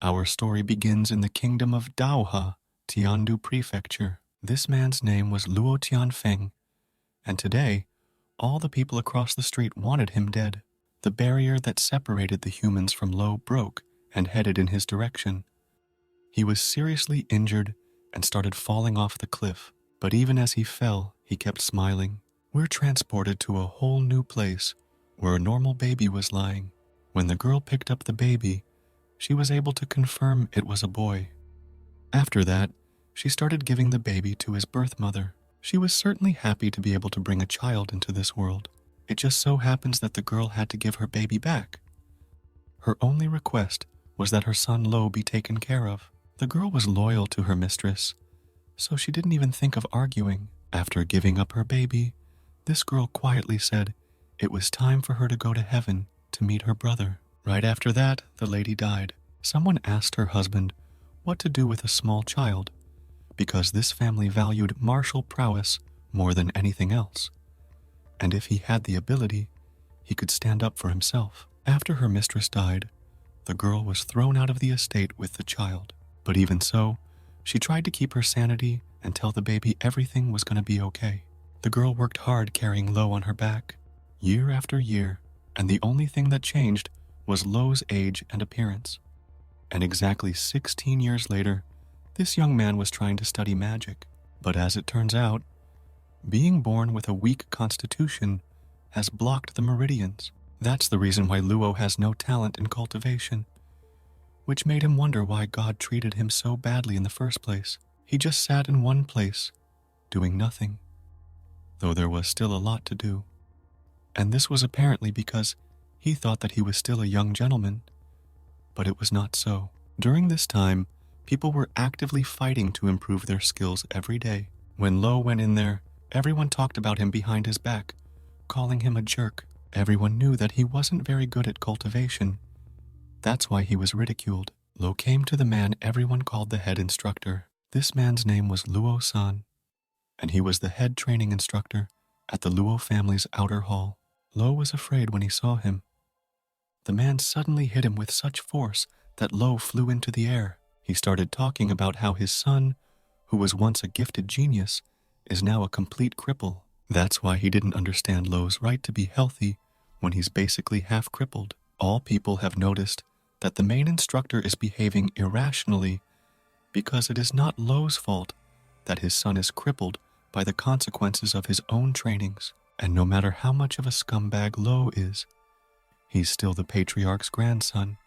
Our story begins in the kingdom of Daoha, Tiandu Prefecture. This man's name was Luo Tianfeng, and today, all the people across the street wanted him dead. The barrier that separated the humans from Lo broke and headed in his direction. He was seriously injured and started falling off the cliff, but even as he fell, he kept smiling. We're transported to a whole new place where a normal baby was lying. When the girl picked up the baby, she was able to confirm it was a boy. After that, she started giving the baby to his birth mother. She was certainly happy to be able to bring a child into this world. It just so happens that the girl had to give her baby back. Her only request was that her son Lo be taken care of. The girl was loyal to her mistress, so she didn't even think of arguing. After giving up her baby, this girl quietly said it was time for her to go to heaven to meet her brother. Right after that, the lady died. Someone asked her husband what to do with a small child, because this family valued martial prowess more than anything else. And if he had the ability, he could stand up for himself. After her mistress died, the girl was thrown out of the estate with the child. But even so, she tried to keep her sanity and tell the baby everything was going to be okay. The girl worked hard carrying Lo on her back, year after year, and the only thing that changed was Lo's age and appearance. And exactly 16 years later, this young man was trying to study magic. But as it turns out, being born with a weak constitution has blocked the meridians. That's the reason why Luo has no talent in cultivation, which made him wonder why God treated him so badly in the first place. He just sat in one place, doing nothing, though there was still a lot to do. And this was apparently because he thought that he was still a young gentleman, but it was not so. During this time, people were actively fighting to improve their skills every day. When Lo went in there, everyone talked about him behind his back, calling him a jerk. Everyone knew that he wasn't very good at cultivation. That's why he was ridiculed. Lo came to the man everyone called the head instructor. This man's name was Luo-san, and he was the head training instructor at the Luo family's outer hall. Lo was afraid when he saw him. The man suddenly hit him with such force that Lo flew into the air. He started talking about how his son, who was once a gifted genius, is now a complete cripple. That's why he didn't understand Lo's right to be healthy when he's basically half crippled. All people have noticed that the main instructor is behaving irrationally because it is not Lo's fault that his son is crippled by the consequences of his own trainings. And no matter how much of a scumbag Lo is, he's still the patriarch's grandson,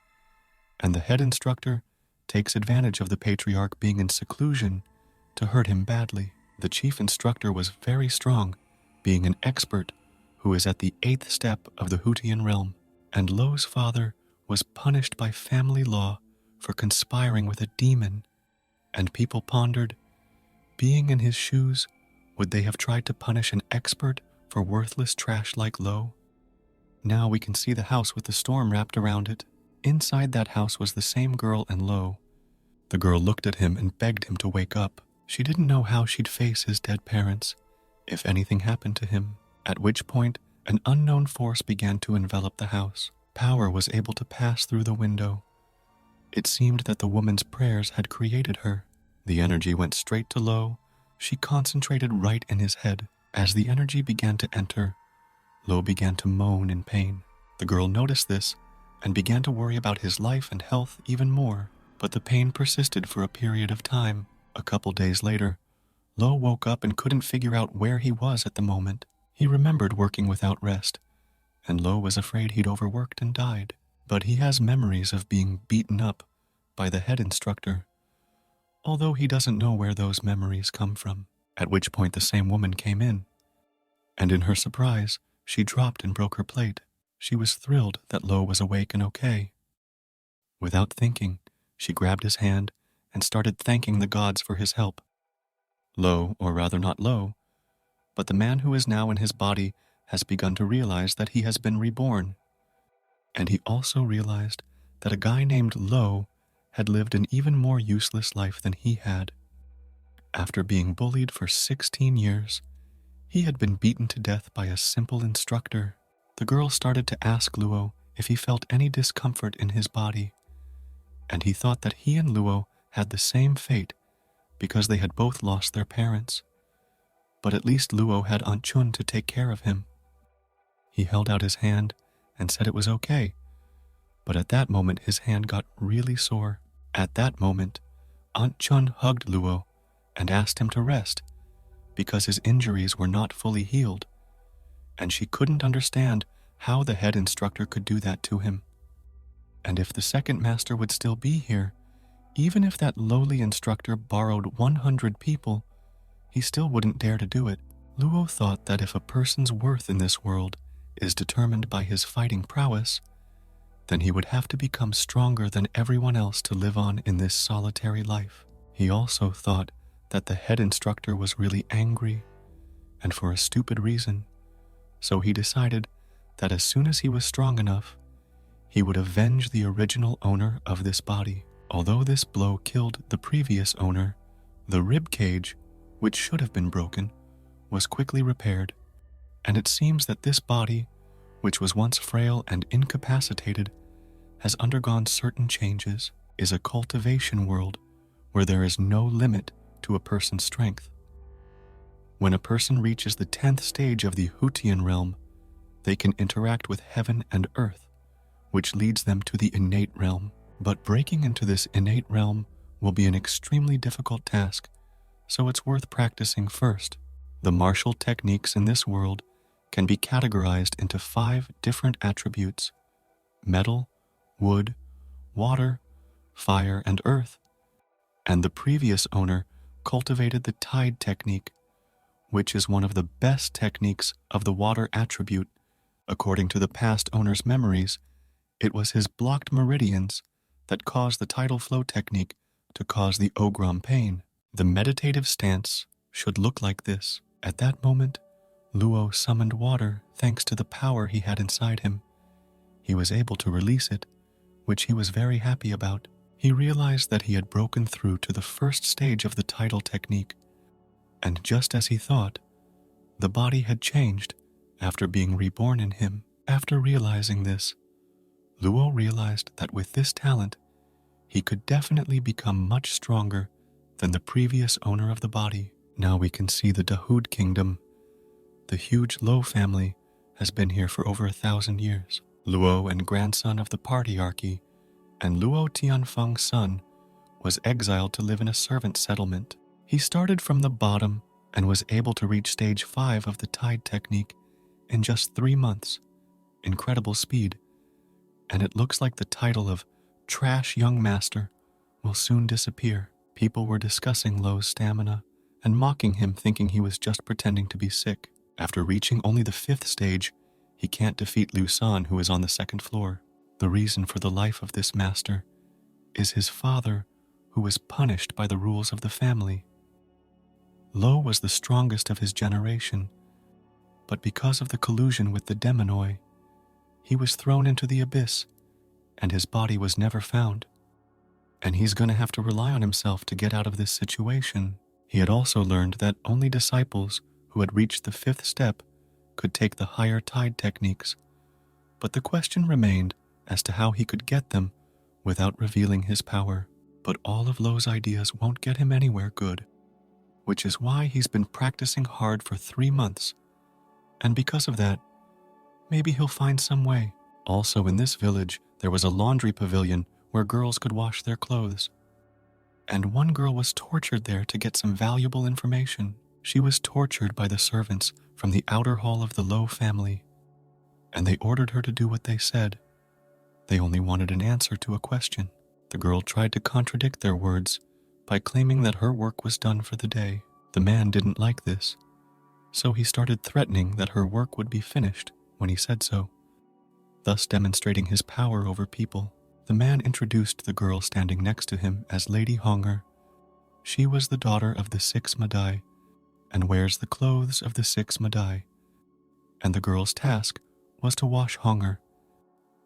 and the head instructor takes advantage of the patriarch being in seclusion to hurt him badly. The chief instructor was very strong, being an expert who is at the 8th step of the Hutian realm, and Lo's father was punished by family law for conspiring with a demon, and people pondered, being in his shoes, would they have tried to punish an expert for worthless trash like Lo? Now we can see the house with the storm wrapped around it. Inside that house was the same girl and Lo. The girl looked at him and begged him to wake up. She didn't know how she'd face his dead parents if anything happened to him, at which point an unknown force began to envelop the house. Power was able to pass through the window. It seemed that the woman's prayers had created her. The energy went straight to Lo. She concentrated right in his head. As the energy began to enter, Lo began to moan in pain. The girl noticed this and began to worry about his life and health even more. But the pain persisted for a period of time. A couple days later, Lo woke up and couldn't figure out where he was at the moment. He remembered working without rest, and Lo was afraid he'd overworked and died. But he has memories of being beaten up by the head instructor, although he doesn't know where those memories come from. At which point the same woman came in, and in her surprise, she dropped and broke her plate. She was thrilled that Lo was awake and okay. Without thinking, she grabbed his hand and started thanking the gods for his help. Lo, or rather not Lo, but the man who is now in his body has begun to realize that he has been reborn. And he also realized that a guy named Lo had lived an even more useless life than he had. After being bullied for 16 years, he had been beaten to death by a simple instructor. The girl started to ask Luo if he felt any discomfort in his body, and he thought that he and Luo had the same fate because they had both lost their parents. But at least Luo had Aunt Chun to take care of him. He held out his hand and said it was okay, but at that moment his hand got really sore. At that moment, Aunt Chun hugged Luo and asked him to rest because his injuries were not fully healed, and she couldn't understand how the head instructor could do that to him. And if the second master would still be here, even if that lowly instructor borrowed 100 people, he still wouldn't dare to do it. Luo thought that if a person's worth in this world is determined by his fighting prowess, then he would have to become stronger than everyone else to live on in this solitary life. He also thought that the head instructor was really angry, and for a stupid reason, so he decided that as soon as he was strong enough, he would avenge the original owner of this body. Although this blow killed the previous owner, the rib cage, which should have been broken, was quickly repaired, and it seems that this body, which was once frail and incapacitated, has undergone certain changes, is a cultivation world where there is no limit to a person's strength. When a person reaches the 10th stage of the Hutian realm, they can interact with heaven and earth, which leads them to the innate realm. But breaking into this innate realm will be an extremely difficult task, so it's worth practicing first. The martial techniques in this world can be categorized into 5 different attributes: metal, wood, water, fire, and earth. And the previous owner cultivated the tide technique, which is one of the best techniques of the water attribute. According to the past owner's memories, it was his blocked meridians that caused the tidal flow technique to cause the Ogram pain. The meditative stance should look like this. At that moment, Luo summoned water thanks to the power he had inside him. He was able to release it, which he was very happy about. He realized that he had broken through to the first stage of the tidal technique, and just as he thought, the body had changed after being reborn in him. After realizing this, Luo realized that with this talent, he could definitely become much stronger than the previous owner of the body. Now we can see the Dahood kingdom. The huge Lo family has been here for over 1,000 years. Luo and grandson of the Partyarchy, and Luo Tianfeng's son, was exiled to live in a servant settlement. He started from the bottom and was able to reach stage 5 of the tide technique in just 3 months. Incredible speed. And it looks like the title of Trash Young Master will soon disappear. People were discussing Lo's stamina and mocking him, thinking he was just pretending to be sick. After reaching only the 5th stage, he can't defeat Lu San, who is on the 2nd floor. The reason for the life of this master is his father, who was punished by the rules of the family. Lo was the strongest of his generation, but because of the collusion with the Demonoi, he was thrown into the abyss, and his body was never found. And he's going to have to rely on himself to get out of this situation. He had also learned that only disciples who had reached the 5th step could take the higher tide techniques, but the question remained as to how he could get them without revealing his power. But all of Lo's ideas won't get him anywhere good, which is why he's been practicing hard for 3 months, and because of that, maybe he'll find some way. Also in this village, there was a laundry pavilion where girls could wash their clothes, and one girl was tortured there to get some valuable information. She was tortured by the servants from the outer hall of the Lo family, and they ordered her to do what they said. They only wanted an answer to a question. The girl tried to contradict their words by claiming that her work was done for the day. The man didn't like this, so he started threatening that her work would be finished when he said so, thus demonstrating his power over people. The man introduced the girl standing next to him as Lady Honger. She was the daughter of the 6 Madai and wears the clothes of the 6 Madai, and the girl's task was to wash Honger,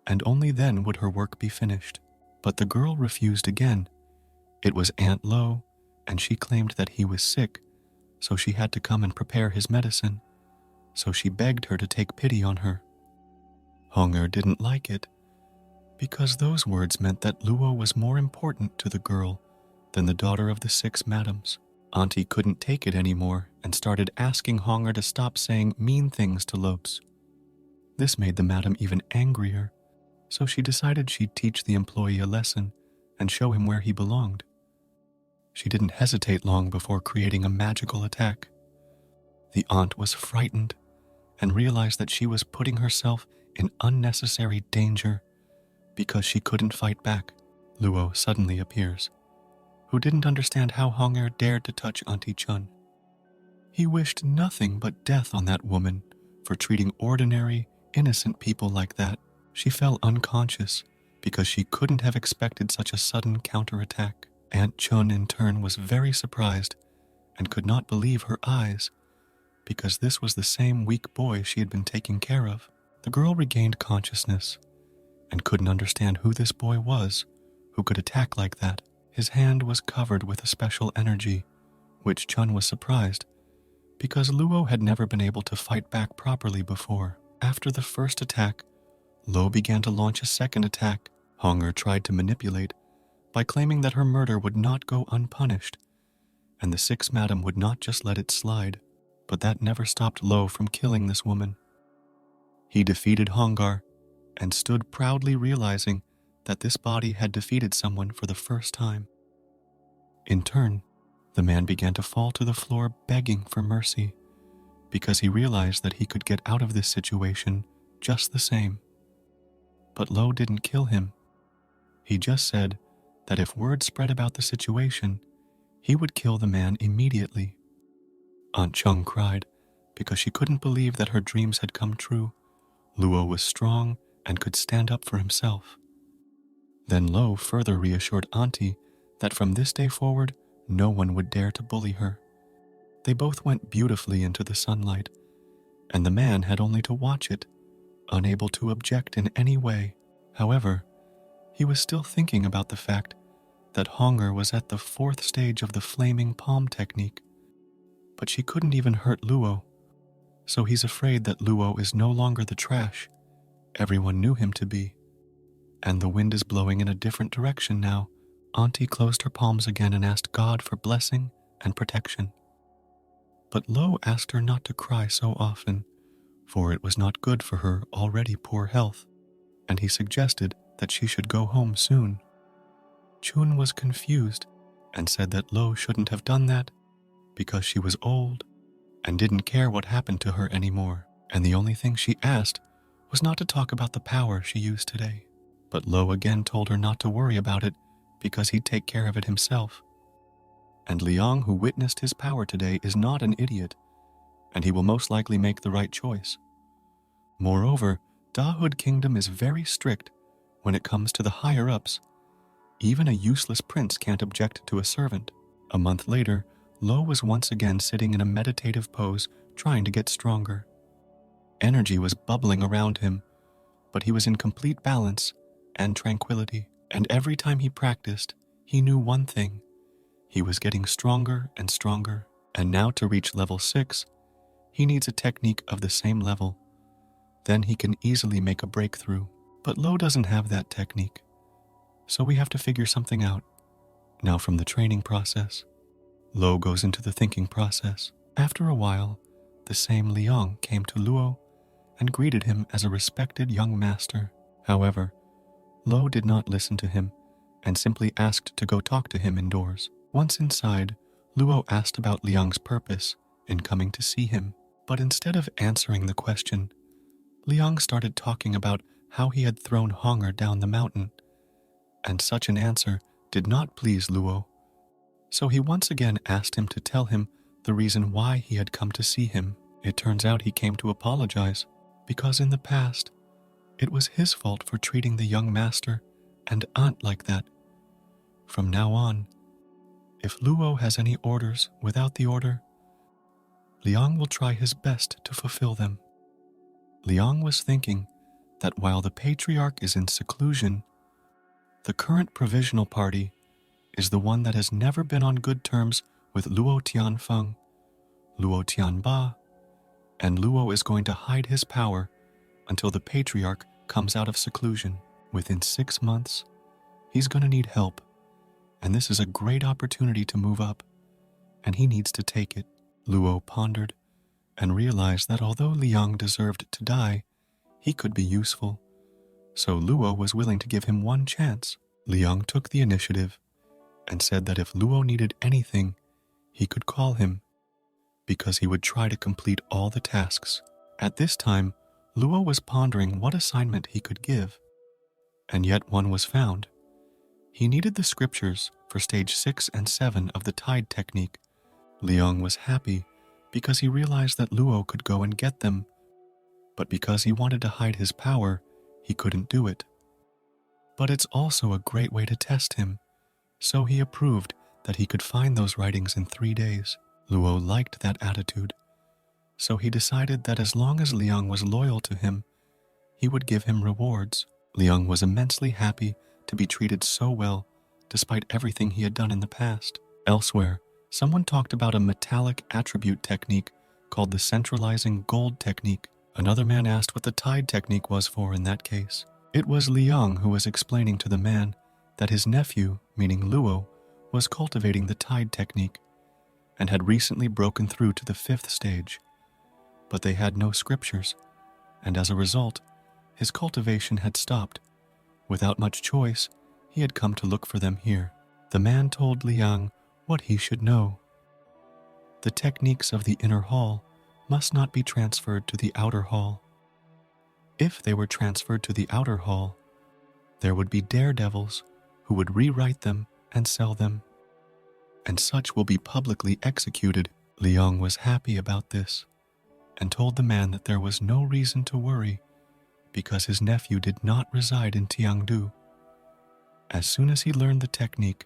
and only then would her work be finished. But the girl refused again. It was Aunt Lo, and she claimed that he was sick, so she had to come and prepare his medicine, so she begged her to take pity on her. Honger didn't like it, because those words meant that Luo was more important to the girl than the daughter of the 6 madams. Auntie couldn't take it anymore and started asking Honger to stop saying mean things to Lopes. This made the madam even angrier, so she decided she'd teach the employee a lesson and show him where he belonged. She didn't hesitate long before creating a magical attack. The aunt was frightened and realized that she was putting herself in unnecessary danger because she couldn't fight back. Luo suddenly appears, who didn't understand how Honger dared to touch Auntie Chun. He wished nothing but death on that woman for treating ordinary, innocent people like that. She fell unconscious because she couldn't have expected such a sudden counterattack. Aunt Chun, in turn, was very surprised and could not believe her eyes because this was the same weak boy she had been taking care of. The girl regained consciousness and couldn't understand who this boy was who could attack like that. His hand was covered with a special energy, which Chun was surprised because Luo had never been able to fight back properly before. After the first attack, Lo began to launch a second attack. Honger tried to manipulate by claiming that her murder would not go unpunished, and the 6 madam would not just let it slide, but that never stopped Lo from killing this woman. He defeated Hongar and stood proudly realizing that this body had defeated someone for the first time. In turn, the man began to fall to the floor begging for mercy because he realized that he could get out of this situation just the same. But Lo didn't kill him. He just said that if word spread about the situation, he would kill the man immediately. Aunt Chung cried because she couldn't believe that her dreams had come true. Luo was strong and could stand up for himself. Then Lo further reassured Auntie that from this day forward, no one would dare to bully her. They both went beautifully into the sunlight, and the man had only to watch it, unable to object in any way. However, he was still thinking about the fact that Honger was at the 4th stage of the flaming palm technique, but she couldn't even hurt Luo, so he's afraid that Luo is no longer the trash everyone knew him to be. And the wind is blowing in a different direction now. Auntie closed her palms again and asked God for blessing and protection. But Lo asked her not to cry so often, for it was not good for her already poor health, and he suggested that she should go home soon. Chun was confused and said that Lo shouldn't have done that because she was old and didn't care what happened to her anymore, and the only thing she asked was not to talk about the power she used today. But Lo again told her not to worry about it because he'd take care of it himself. And Liang, who witnessed his power today, is not an idiot, and he will most likely make the right choice. Moreover, Dahood Kingdom is very strict when it comes to the higher-ups. Even a useless prince can't object to a servant. A month later, Lo was once again sitting in a meditative pose, trying to get stronger. Energy was bubbling around him, but he was in complete balance and tranquility. And every time he practiced, he knew one thing. He was getting stronger and stronger. And now to reach level 6, he needs a technique of the same level. Then he can easily make a breakthrough. But Lo doesn't have that technique, so we have to figure something out. Now from the training process, Lo goes into the thinking process. After a while, the same Liang came to Luo and greeted him as a respected young master. However, Lo did not listen to him and simply asked to go talk to him indoors. Once inside, Luo asked about Liang's purpose in coming to see him, but instead of answering the question, Liang started talking about how he had thrown Honger down the mountain, and such an answer did not please Luo. So he once again asked him to tell him the reason why he had come to see him. It turns out he came to apologize, because in the past, it was his fault for treating the young master and aunt like that. From now on, if Luo has any orders without the order, Liang will try his best to fulfill them. Liang was thinking that while the patriarch is in seclusion, the current provisional party is the one that has never been on good terms with Luo Tianfeng, Luo Tianba, and Luo is going to hide his power until the patriarch comes out of seclusion. Within 6 months, he's going to need help, and this is a great opportunity to move up, and he needs to take it. Luo pondered and realized that although Liang deserved to die, he could be useful. So Luo was willing to give him one chance. Liang took the initiative and said that if Luo needed anything, he could call him, because he would try to complete all the tasks. At this time, Luo was pondering what assignment he could give, and yet one was found. He needed the scriptures for stage 6 and 7 of the tide technique. Liang was happy because he realized that Luo could go and get them, but because he wanted to hide his power, he couldn't do it. But it's also a great way to test him, so he approved that he could find those writings in 3 days. Luo liked that attitude, so he decided that as long as Liang was loyal to him, he would give him rewards. Liang was immensely happy to be treated so well, despite everything he had done in the past. Elsewhere, someone talked about a metallic attribute technique called the centralizing gold technique. Another man asked what the tide technique was for in that case. It was Liang who was explaining to the man that his nephew, meaning Luo, was cultivating the tide technique and had recently broken through to the 5th stage. But they had no scriptures, and as a result, his cultivation had stopped. Without much choice, he had come to look for them here. The man told Liang what he should know. The techniques of the inner hall must not be transferred to the outer hall. If they were transferred to the outer hall, there would be daredevils who would rewrite them and sell them, and such will be publicly executed. Liang was happy about this and told the man that there was no reason to worry because his nephew did not reside in Tiangdu. As soon as he learned the technique,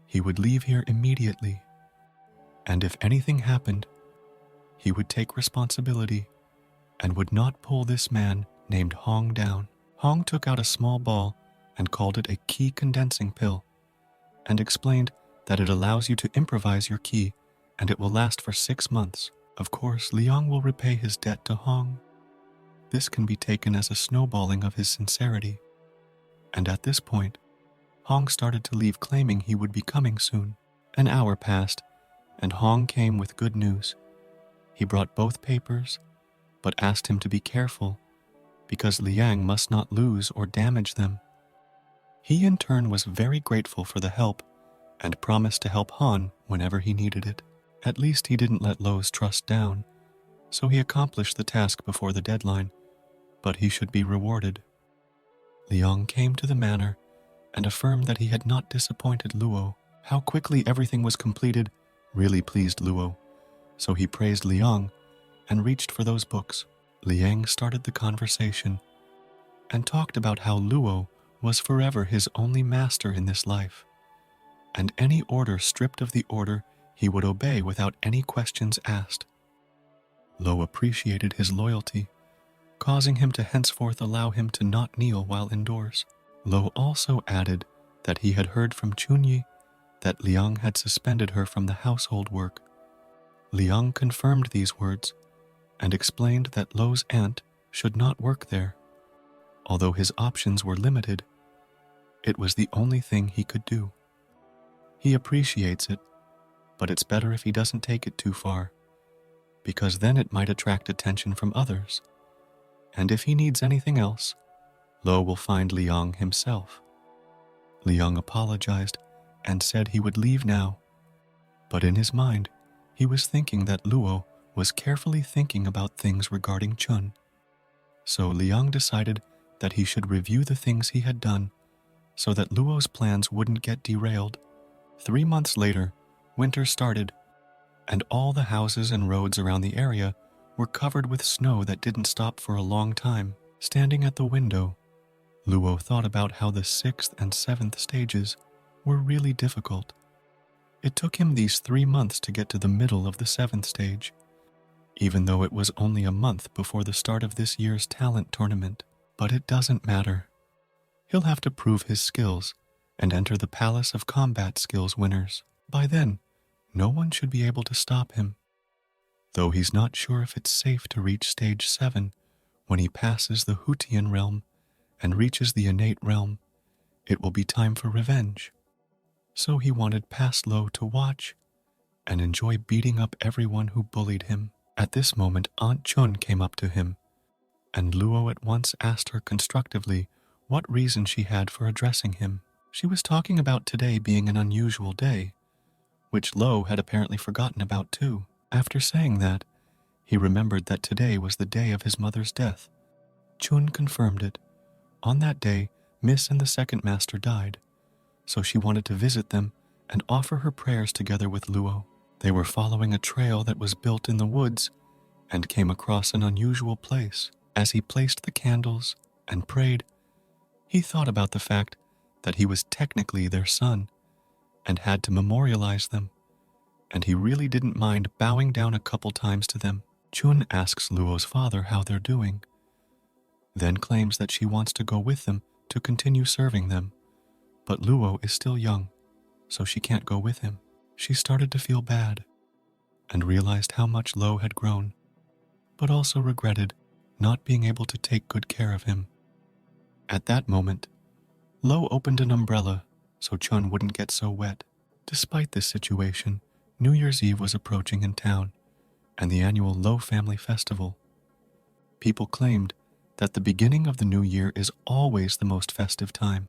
he would leave here immediately, and if anything happened, he would take responsibility and would not pull this man named Hong down. Hong took out a small ball and called it a key condensing pill, and explained that it allows you to improvise your key and it will last for 6 months. Of course, Liang will repay his debt to Hong. This can be taken as a snowballing of his sincerity. And at this point, Hong started to leave, claiming he would be coming soon. An hour passed, and Hong came with good news. He brought both papers, but asked him to be careful, because Liang must not lose or damage them. He in turn was very grateful for the help, and promised to help Han whenever he needed it. At least he didn't let Lo's trust down, so he accomplished the task before the deadline, but he should be rewarded. Liang came to the manor and affirmed that he had not disappointed Luo. How quickly everything was completed really pleased Luo, so he praised Liang and reached for those books. Liang started the conversation and talked about how Luo was forever his only master in this life, and any order stripped of the order he would obey without any questions asked. Lo appreciated his loyalty, causing him to henceforth allow him to not kneel while indoors. Lo also added that he had heard from Chunyi that Liang had suspended her from the household work. Liang confirmed these words and explained that Lo's aunt should not work there. Although his options were limited, it was the only thing he could do. He appreciates it, but it's better if he doesn't take it too far, because then it might attract attention from others. And if he needs anything else, Lo will find Liang himself. Liang apologized and said he would leave now, but in his mind, he was thinking that Luo was carefully thinking about things regarding Chun. So Liang decided that he should review the things he had done so that Luo's plans wouldn't get derailed. 3 months later, winter started, and all the houses and roads around the area were covered with snow that didn't stop for a long time. Standing at the window, Luo thought about how the 6th and 7th stages were really difficult. It took him these 3 months to get to the middle of the 7th stage, even though it was only a month before the start of this year's talent tournament. But it doesn't matter. He'll have to prove his skills and enter the Palace of Combat Skills winners. By then, no one should be able to stop him, though he's not sure if it's safe to reach stage 7 when he passes the Hutian realm and reaches the innate realm, it will be time for revenge. So he wanted past Lo to watch and enjoy beating up everyone who bullied him. At this moment, Aunt Chun came up to him, and Luo at once asked her constructively what reason she had for addressing him. She was talking about today being an unusual day, which Lo had apparently forgotten about too. After saying that, he remembered that today was the day of his mother's death. Chun confirmed it. On that day, Miss and the second master died, so she wanted to visit them and offer her prayers together with Luo. They were following a trail that was built in the woods and came across an unusual place. As he placed the candles and prayed, he thought about the fact that he was technically their son and had to memorialize them, and he really didn't mind bowing down a couple times to them. Chun asks Luo's father how they're doing, then claims that she wants to go with them to continue serving them, but Luo is still young, so she can't go with him. She started to feel bad and realized how much Lo had grown, but also regretted not being able to take good care of him. At that moment, Lo opened an umbrella so Chun wouldn't get so wet. Despite this situation, New Year's Eve was approaching in town, and the annual Lo Family Festival. People claimed that the beginning of the new year is always the most festive time.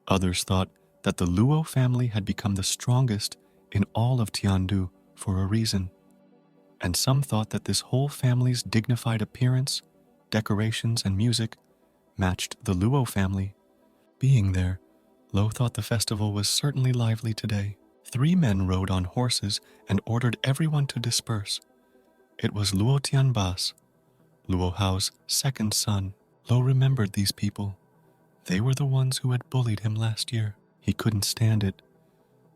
Others thought that the Luo family had become the strongest in all of Tiandu for a reason, and some thought that this whole family's dignified appearance, decorations, and music matched the Luo family. Being there, Lo thought the festival was certainly lively today. 3 men rode on horses and ordered everyone to disperse. It was Luo Tianbas, Luo Hao's second son. Lo remembered these people. They were the ones who had bullied him last year. He couldn't stand it,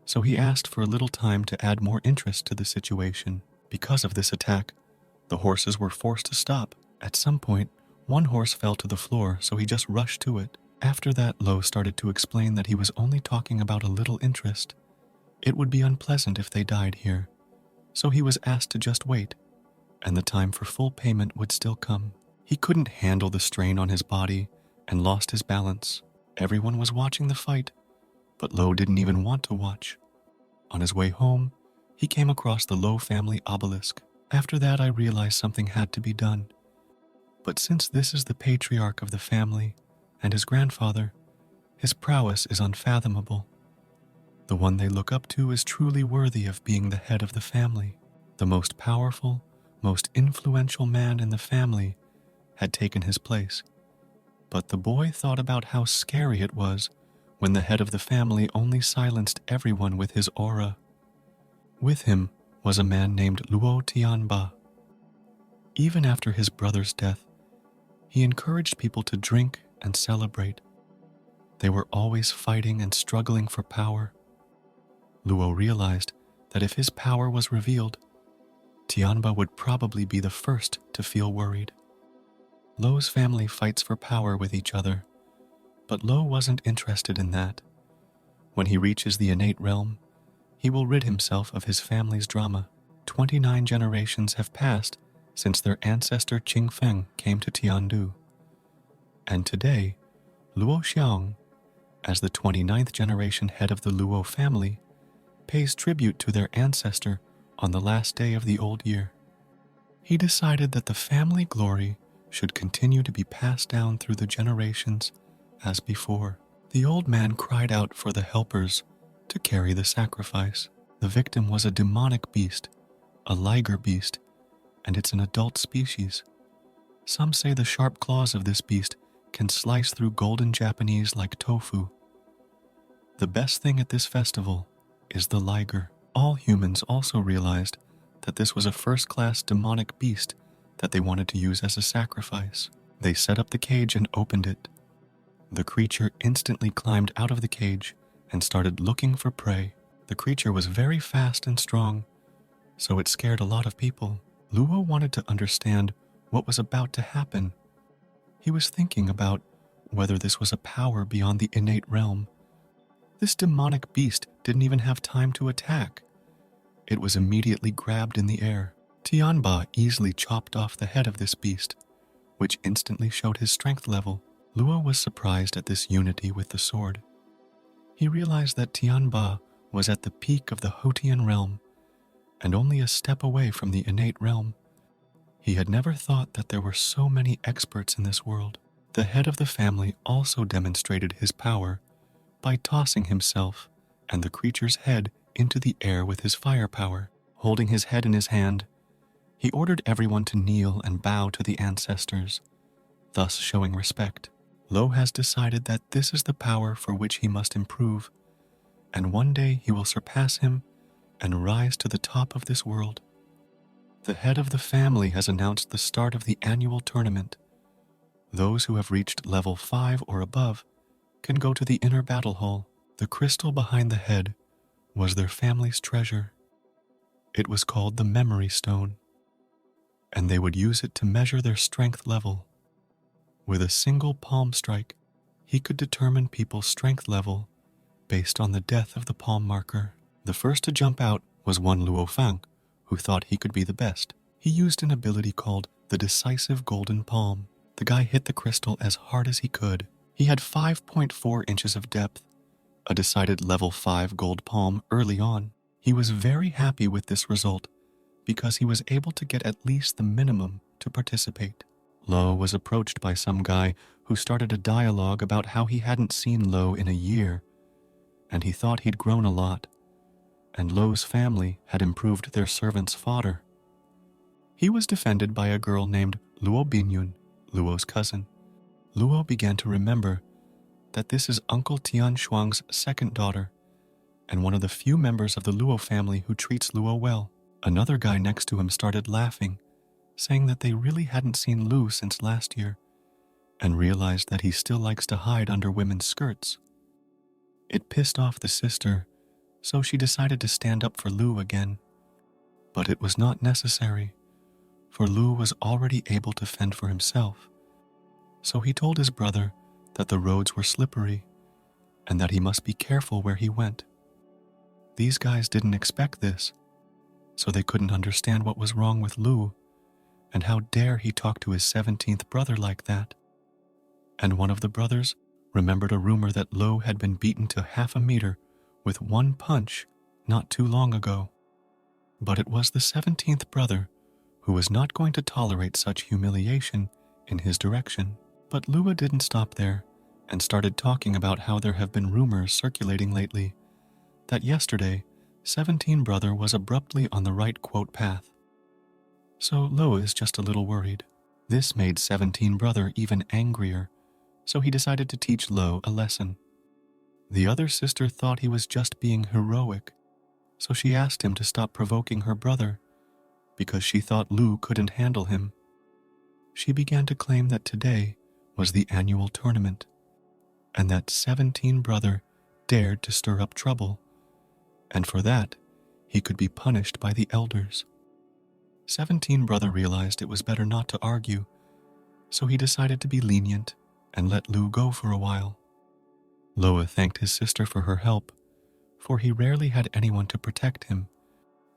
so he asked for a little time to add more interest to the situation. Because of this attack, the horses were forced to stop. At some point, one horse fell to the floor, so he just rushed to it. After that, Lo started to explain that he was only talking about a little interest. It would be unpleasant if they died here, so he was asked to just wait, and the time for full payment would still come. He couldn't handle the strain on his body and lost his balance. Everyone was watching the fight, but Lo didn't even want to watch. On his way home, he came across the Lo family obelisk. After that, I realized something had to be done. But since this is the patriarch of the family and his grandfather, his prowess is unfathomable. The one they look up to is truly worthy of being the head of the family. The most powerful, most influential man in the family had taken his place. But the boy thought about how scary it was when the head of the family only silenced everyone with his aura. With him was a man named Luo Tianba. Even after his brother's death, he encouraged people to drink and celebrate. They were always fighting and struggling for power. Luo realized that if his power was revealed, Tianba would probably be the first to feel worried. Lo's family fights for power with each other, but Lo wasn't interested in that. When he reaches the innate realm, he will rid himself of his family's drama. 29 generations have passed since their ancestor Qing Feng came to Tiandu. And today, Luo Xiang, as the 29th generation head of the Luo family, pays tribute to their ancestor on the last day of the old year. He decided that the family glory should continue to be passed down through the generations as before. The old man cried out for the helpers to carry the sacrifice. The victim was a demonic beast, a liger beast, and it's an adult species. Some say the sharp claws of this beast can slice through golden Japanese like tofu. The best thing at this festival is the liger. All humans also realized that this was a first-class demonic beast that they wanted to use as a sacrifice. They set up the cage and opened it. The creature instantly climbed out of the cage and started looking for prey. The creature was very fast and strong, so it scared a lot of people. Luo wanted to understand what was about to happen. He was thinking about whether this was a power beyond the innate realm. This demonic beast didn't even have time to attack. It was immediately grabbed in the air. Tianba easily chopped off the head of this beast, which instantly showed his strength level. Luo was surprised at this unity with the sword. He realized that Tianba was at the peak of the Hotian realm and only a step away from the innate realm. He had never thought that there were so many experts in this world. The head of the family also demonstrated his power by tossing himself and the creature's head into the air with his firepower. Holding his head in his hand, he ordered everyone to kneel and bow to the ancestors, thus showing respect. Lo has decided that this is the power for which he must improve, and one day he will surpass him and rise to the top of this world. The head of the family has announced the start of the annual tournament. Those who have reached level 5 or above can go to the inner battle hall. The crystal behind the head was their family's treasure. It was called the Memory Stone, and they would use it to measure their strength level. With a single palm strike, he could determine people's strength level based on the death of the palm marker. The first to jump out was one Luo Fang, who thought he could be the best. He used an ability called the Decisive Golden Palm. The guy hit the crystal as hard as he could. He had 5.4 inches of depth, a decided level 5 gold palm early on. He was very happy with this result because he was able to get at least the minimum to participate. Lo was approached by some guy who started a dialogue about how he hadn't seen Lo in a year, and he thought he'd grown a lot, and Lo's family had improved their servant's fodder. He was defended by a girl named Luo Binyun, Luo's cousin. Luo began to remember that this is Uncle Tian Shuang's second daughter, and one of the few members of the Luo family who treats Luo well. Another guy next to him started laughing, saying that they really hadn't seen Lu since last year, and realized that he still likes to hide under women's skirts. It pissed off the sister, so she decided to stand up for Lu again. But it was not necessary, for Lu was already able to fend for himself. So he told his brother that the roads were slippery and that he must be careful where he went. These guys didn't expect this, so they couldn't understand what was wrong with Lu, and how dare he talk to his 17th brother like that. And one of the brothers remembered a rumor that Lo had been beaten to half a meter with one punch not too long ago. But it was the 17th brother who was not going to tolerate such humiliation in his direction. But Lua didn't stop there and started talking about how there have been rumors circulating lately that yesterday 17 brother was abruptly on the right quote path. So Lo is just a little worried. This made 17 brother even angrier, so he decided to teach Lo a lesson. The other sister thought he was just being heroic, so she asked him to stop provoking her brother because she thought Lu couldn't handle him. She began to claim that today was the annual tournament, and that 17 brother dared to stir up trouble, and for that he could be punished by the elders. 17 brother realized it was better not to argue, so he decided to be lenient and let Lu go for a while. Loa thanked his sister for her help, for he rarely had anyone to protect him,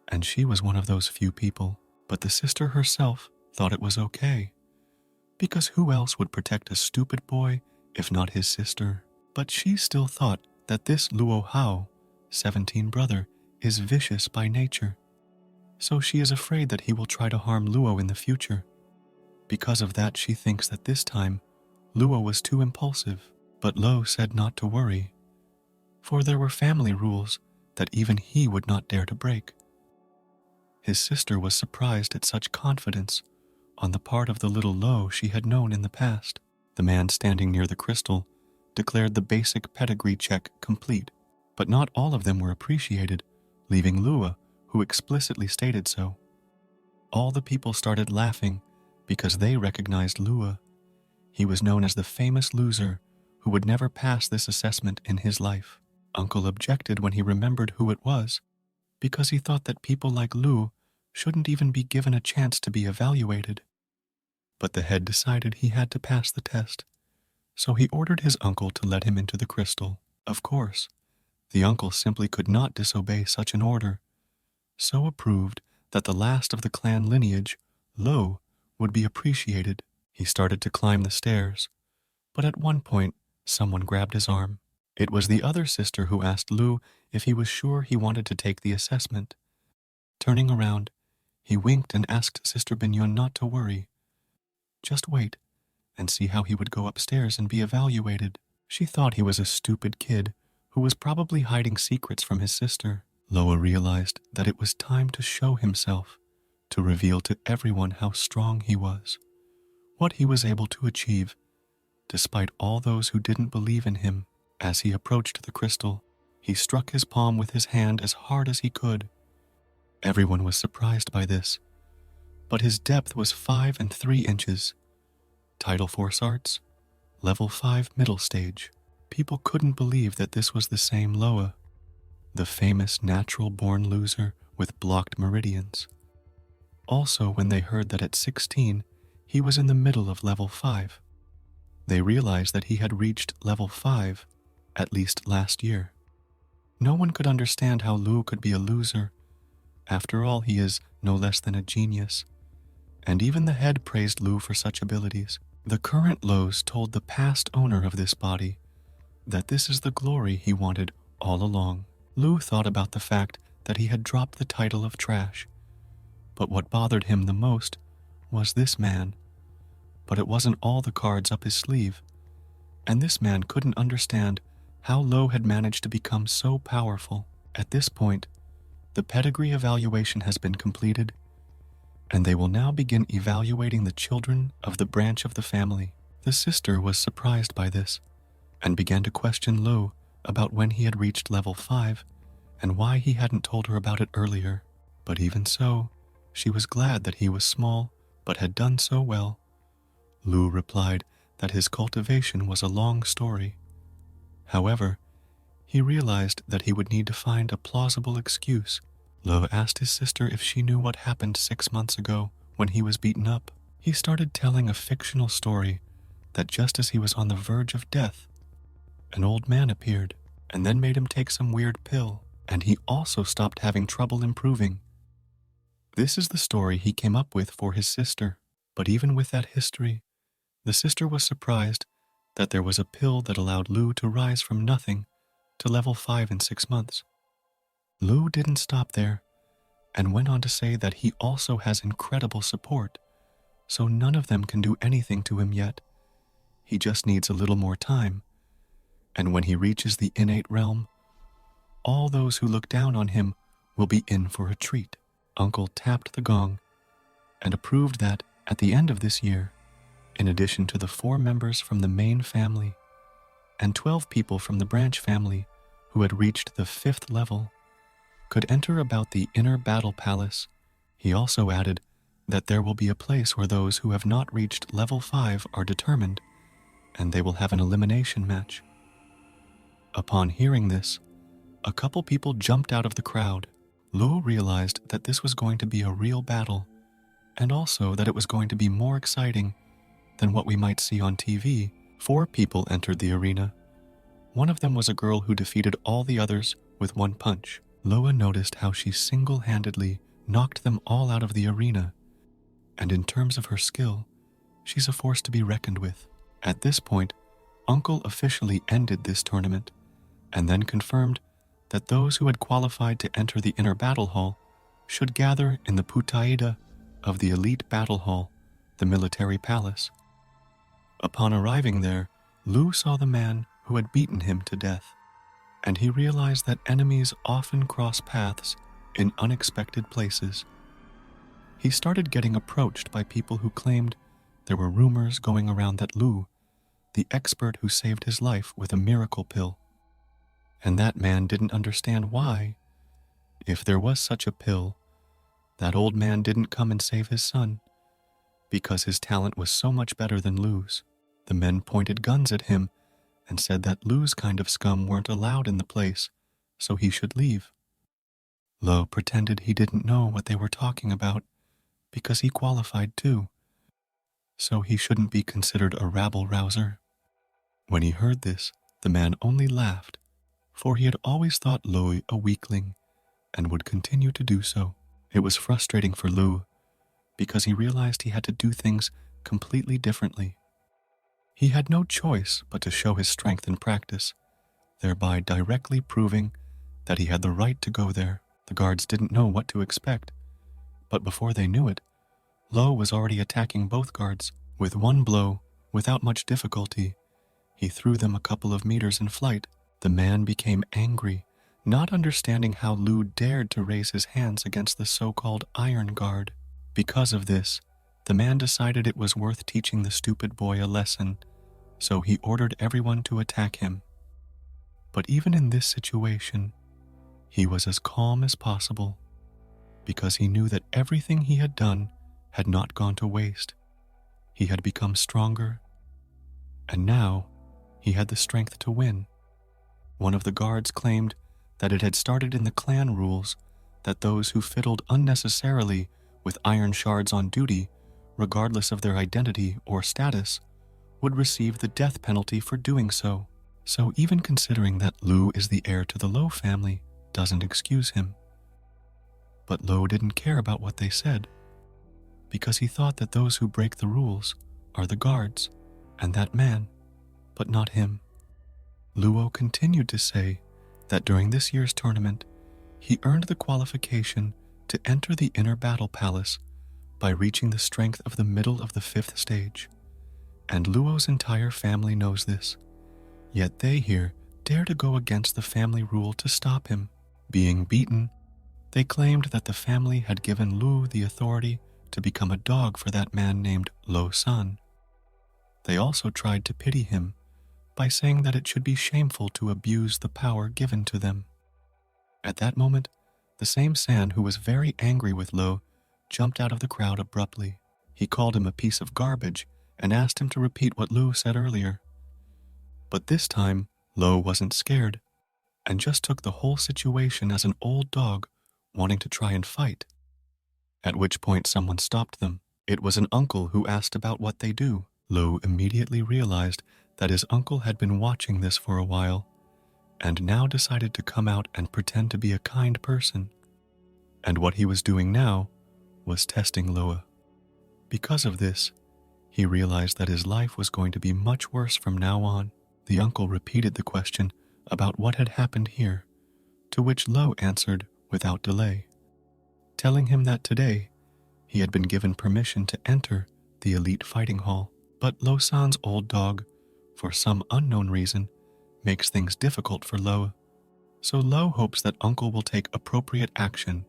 and she was one of those few people. But the sister herself thought it was okay, because who else would protect a stupid boy if not his sister? But she still thought that this Luo Hao, 17 brother, is vicious by nature, so she is afraid that he will try to harm Luo in the future. Because of that, she thinks that this time Luo was too impulsive. But Lo said not to worry, for there were family rules that even he would not dare to break. His sister was surprised at such confidence on the part of the little Lo she had known in the past. The man standing near the crystal declared the basic pedigree check complete, but not all of them were appreciated, leaving Lua, who explicitly stated so. All the people started laughing because they recognized Lua. He was known as the famous loser who would never pass this assessment in his life. Uncle objected when he remembered who it was, because he thought that people like Lu shouldn't even be given a chance to be evaluated. But the head decided he had to pass the test, so he ordered his uncle to let him into the crystal. Of course, the uncle simply could not disobey such an order, so approved that the last of the clan lineage, Lo, would be appreciated. He started to climb the stairs, But at one point, someone grabbed his arm. It was the other sister who asked Lu if he was sure he wanted to take the assessment. Turning around, he winked and asked Sister Binyun not to worry. Just wait and see how he would go upstairs and be evaluated. She thought he was a stupid kid who was probably hiding secrets from his sister. Loa realized that it was time to show himself, to reveal to everyone how strong he was, what he was able to achieve, despite all those who didn't believe in him. As he approached the crystal, he struck his palm with his hand as hard as he could. Everyone was surprised by this, but his depth was 5 3/8. Tidal Force Arts, Level 5 Middle Stage. People couldn't believe that this was the same Loa, the famous natural-born loser with blocked meridians. Also, when they heard that at 16, he was in the middle of Level 5, they realized that he had reached Level 5, at least last year. No one could understand how Lu could be a loser. After all, he is no less than a genius. And even the head praised Lu for such abilities. The current Los told the past owner of this body that this is the glory he wanted all along. Lu thought about the fact that he had dropped the title of trash. But what bothered him the most was this man. But it wasn't all the cards up his sleeve. And this man couldn't understand how Lo had managed to become so powerful. At this point, the pedigree evaluation has been completed, and they will now begin evaluating the children of the branch of the family. The sister was surprised by this, and began to question Lo about when he had reached Level 5 and why he hadn't told her about it earlier. But even so, she was glad that he was small but had done so well. Lu replied that his cultivation was a long story. However, he realized that he would need to find a plausible excuse. Lo asked his sister if she knew what happened 6 months ago when he was beaten up. He started telling a fictional story that just as he was on the verge of death, an old man appeared and then made him take some weird pill, and he also stopped having trouble improving. This is the story he came up with for his sister. But even with that history, the sister was surprised that there was a pill that allowed Lu to rise from nothing to Level 5 in 6 months. Lu didn't stop there, and went on to say that he also has incredible support, so none of them can do anything to him yet. He just needs a little more time, and when he reaches the innate realm, all those who look down on him will be in for a treat. Uncle tapped the gong and approved that at the end of this year, in addition to the 4 members from the main family and 12 people from the branch family who had reached the 5th level, could enter about the inner battle palace. He also added that there will be a place where those who have not reached Level 5 are determined, and they will have an elimination match. Upon hearing this, a couple people jumped out of the crowd. Luo realized that this was going to be a real battle, and also that it was going to be more exciting than what we might see on TV. 4 people entered the arena. One of them was a girl who defeated all the others with 1 punch. Loa noticed how she single-handedly knocked them all out of the arena, and in terms of her skill, she's a force to be reckoned with. At this point, Uncle officially ended this tournament, and then confirmed that those who had qualified to enter the inner battle hall should gather in the Putaida of the elite battle hall, the military palace. Upon arriving there, Lu saw the man who had beaten him to death, and he realized that enemies often cross paths in unexpected places. He started getting approached by people who claimed there were rumors going around that Lu, the expert who saved his life with a miracle pill, and that man didn't understand why, if there was such a pill, that old man didn't come and save his son, because his talent was so much better than Lu's. The men pointed guns at him and said that Lu's kind of scum weren't allowed in the place, so he should leave. Lo pretended he didn't know what they were talking about, because he qualified too, so he shouldn't be considered a rabble-rouser. When he heard this, the man only laughed, for he had always thought Lui a weakling, and would continue to do so. It was frustrating for Lu, because he realized he had to do things completely differently. He had no choice but to show his strength in practice, thereby directly proving that he had the right to go there. The guards didn't know what to expect, but before they knew it, Lo was already attacking both guards. With one blow, without much difficulty, he threw them a couple of meters in flight. The man became angry, not understanding how Lu dared to raise his hands against the so-called Iron Guard. Because of this, the man decided it was worth teaching the stupid boy a lesson, so he ordered everyone to attack him. But even in this situation, he was as calm as possible, because he knew that everything he had done had not gone to waste. He had become stronger, and now he had the strength to win. One of the guards claimed that it had started in the clan rules that those who fiddled unnecessarily with iron shards on duty, regardless of their identity or status, would receive the death penalty for doing so. So even considering that Lu is the heir to the Lo family doesn't excuse him. But Lo didn't care about what they said, because he thought that those who break the rules are the guards and that man, but not him. Luo continued to say that during this year's tournament, he earned the qualification to enter the inner battle palace by reaching the strength of the middle of the 5th stage. And Luo's entire family knows this, yet they here dare to go against the family rule to stop him. Being beaten, they claimed that the family had given Lu the authority to become a dog for that man named Lo San. They also tried to pity him by saying that it should be shameful to abuse the power given to them. At that moment, the same San who was very angry with Lo jumped out of the crowd abruptly. He called him a piece of garbage and asked him to repeat what Lu said earlier. But this time, Lo wasn't scared and just took the whole situation as an old dog wanting to try and fight. At which point someone stopped them. It was an uncle who asked about what they do. Lo immediately realized that his uncle had been watching this for a while and now decided to come out and pretend to be a kind person. And what he was doing now was testing Loa. Because of this, he realized that his life was going to be much worse from now on. The uncle repeated the question about what had happened here, to which Lo answered without delay, telling him that today he had been given permission to enter the elite fighting hall. But Lo-san's old dog, for some unknown reason, makes things difficult for Lo. So Lo hopes that Uncle will take appropriate action,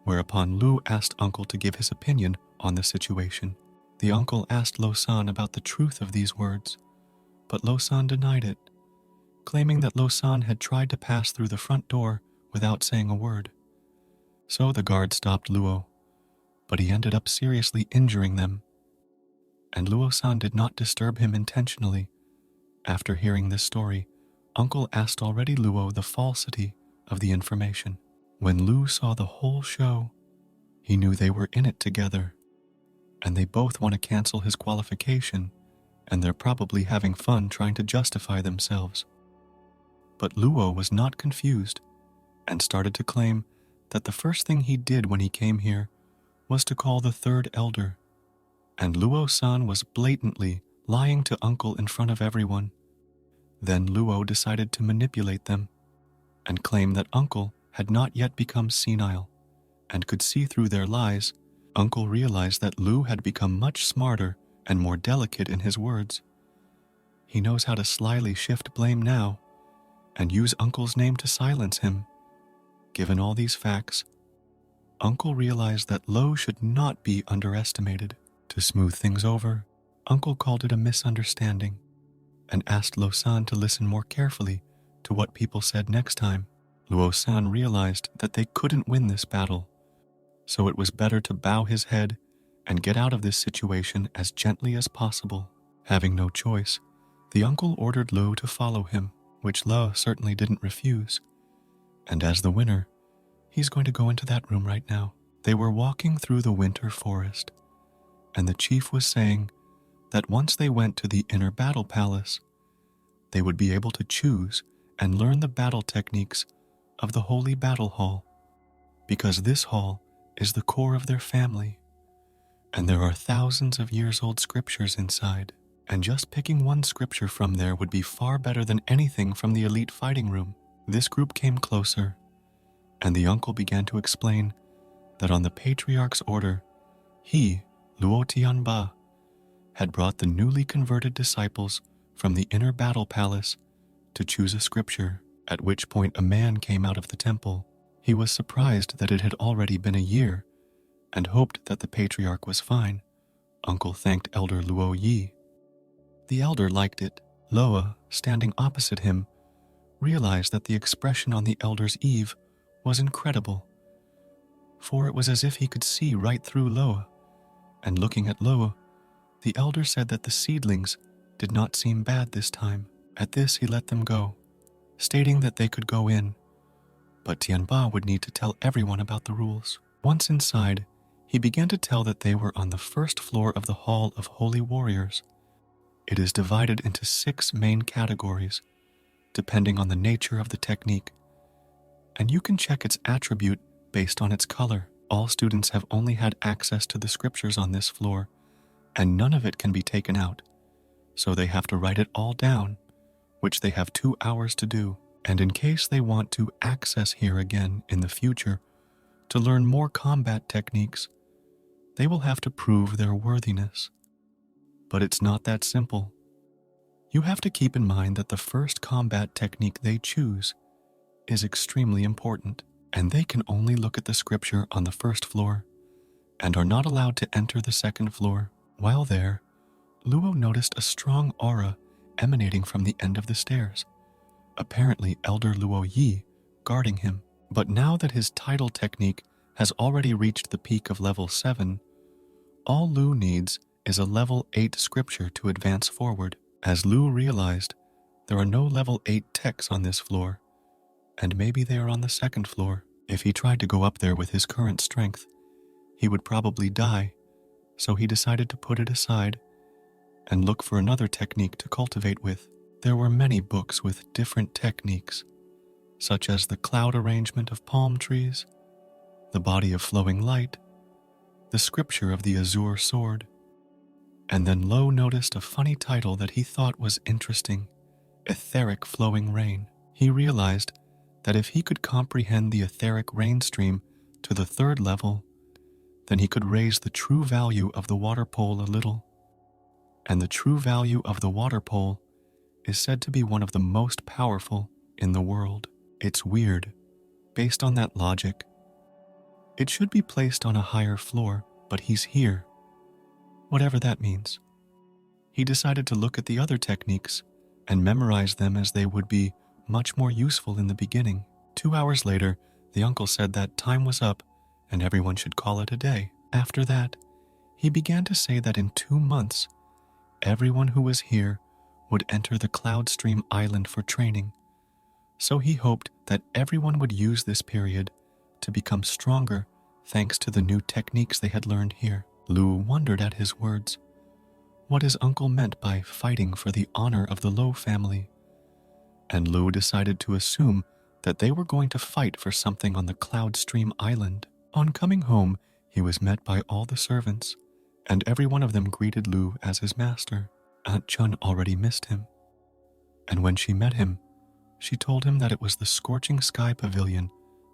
whereupon Lu asked Uncle to give his opinion on the situation. The uncle asked Lo-san about the truth of these words, but Lo-san denied it, claiming that Lo-san had tried to pass through the front door without saying a word. So the guard stopped Luo, but he ended up seriously injuring them. And Luo-san did not disturb him intentionally. After hearing this story, Uncle asked already Luo the falsity of the information. When Lu saw the whole show, he knew they were in it together, and they both want to cancel his qualification, and they're probably having fun trying to justify themselves. But Luo was not confused and started to claim that the first thing he did when he came here was to call the third elder, and Luo-san was blatantly lying to Uncle in front of everyone. Then Luo decided to manipulate them and claim that Uncle had not yet become senile and could see through their lies. Uncle realized that Lu had become much smarter and more delicate in his words. He knows how to slyly shift blame now and use Uncle's name to silence him. Given all these facts, Uncle realized that Lo should not be underestimated. To smooth things over, Uncle called it a misunderstanding and asked Lo-san to listen more carefully to what people said next time. Luo-san realized that they couldn't win this battle, so it was better to bow his head and get out of this situation as gently as possible. Having no choice, the uncle ordered Lo to follow him, which Lo certainly didn't refuse. And as the winner, he's going to go into that room right now. They were walking through the winter forest, and the chief was saying that once they went to the inner battle palace, they would be able to choose and learn the battle techniques of the holy battle hall, because this hall is the core of their family, and there are thousands of years old scriptures inside. and just picking one scripture from there would be far better than anything from the elite fighting room. This group came closer, and the uncle began to explain that on the patriarch's order, he, Luo Tianba, had brought the newly converted disciples from the inner battle palace to choose a scripture, at which point a man came out of the temple. He was surprised that it had already been a year and hoped that the patriarch was fine. Uncle thanked Elder Luo Yi. The elder liked it. Loa, standing opposite him, realized that the expression on the elder's Eve was incredible, for it was as if he could see right through Loa, and looking at Loa, the elder said that the seedlings did not seem bad this time. At this, he let them go, stating that they could go in, but Tianba would need to tell everyone about the rules. Once inside, he began to tell that they were on the first floor of the Hall of Holy Warriors. It is divided into 6 main categories, depending on the nature of the technique, and you can check its attribute based on its color. All students have only had access to the scriptures on this floor, and none of it can be taken out, so they have to write it all down, which they have 2 hours to do. And in case they want to access here again in the future to learn more combat techniques, they will have to prove their worthiness. But it's not that simple. You have to keep in mind that the first combat technique they choose is extremely important, and they can only look at the scripture on the first floor and are not allowed to enter the second floor. While there, Luo noticed a strong aura emanating from the end of the stairs, apparently Elder Luo Yi guarding him. But now that his title technique has already reached the peak of level 7, all Lu needs is a level 8 scripture to advance forward. As Lu realized, there are no level 8 techs on this floor, and maybe they are on the second floor. If he tried to go up there with his current strength, he would probably die, so he decided to put it aside and look for another technique to cultivate with. There were many books with different techniques, such as the cloud arrangement of palm trees, the body of flowing light, the scripture of the azure sword. And then Lo noticed a funny title that he thought was interesting, Etheric Flowing Rain. He realized that if he could comprehend the etheric rain stream to the 3rd level, then he could raise the true value of the water pole a little. And the true value of the water pole is said to be one of the most powerful in the world. It's weird. Based on that logic, it should be placed on a higher floor, but he's here, whatever that means. He decided to look at the other techniques and memorize them, as they would be much more useful in the beginning. 2 hours later, the uncle said that time was up and everyone should call it a day. After that, he began to say that in 2 months, everyone who was here would enter the Cloudstream Island for training. So he hoped that everyone would use this period to become stronger thanks to the new techniques they had learned here. Lu wondered at his words, what his uncle meant by fighting for the honor of the Lo family. And Lu decided to assume that they were going to fight for something on the Cloudstream Island. On coming home, he was met by all the servants, and every one of them greeted Lu as his master. Aunt Chun already missed him, and when she met him, she told him that it was the Scorching Sky Pavilion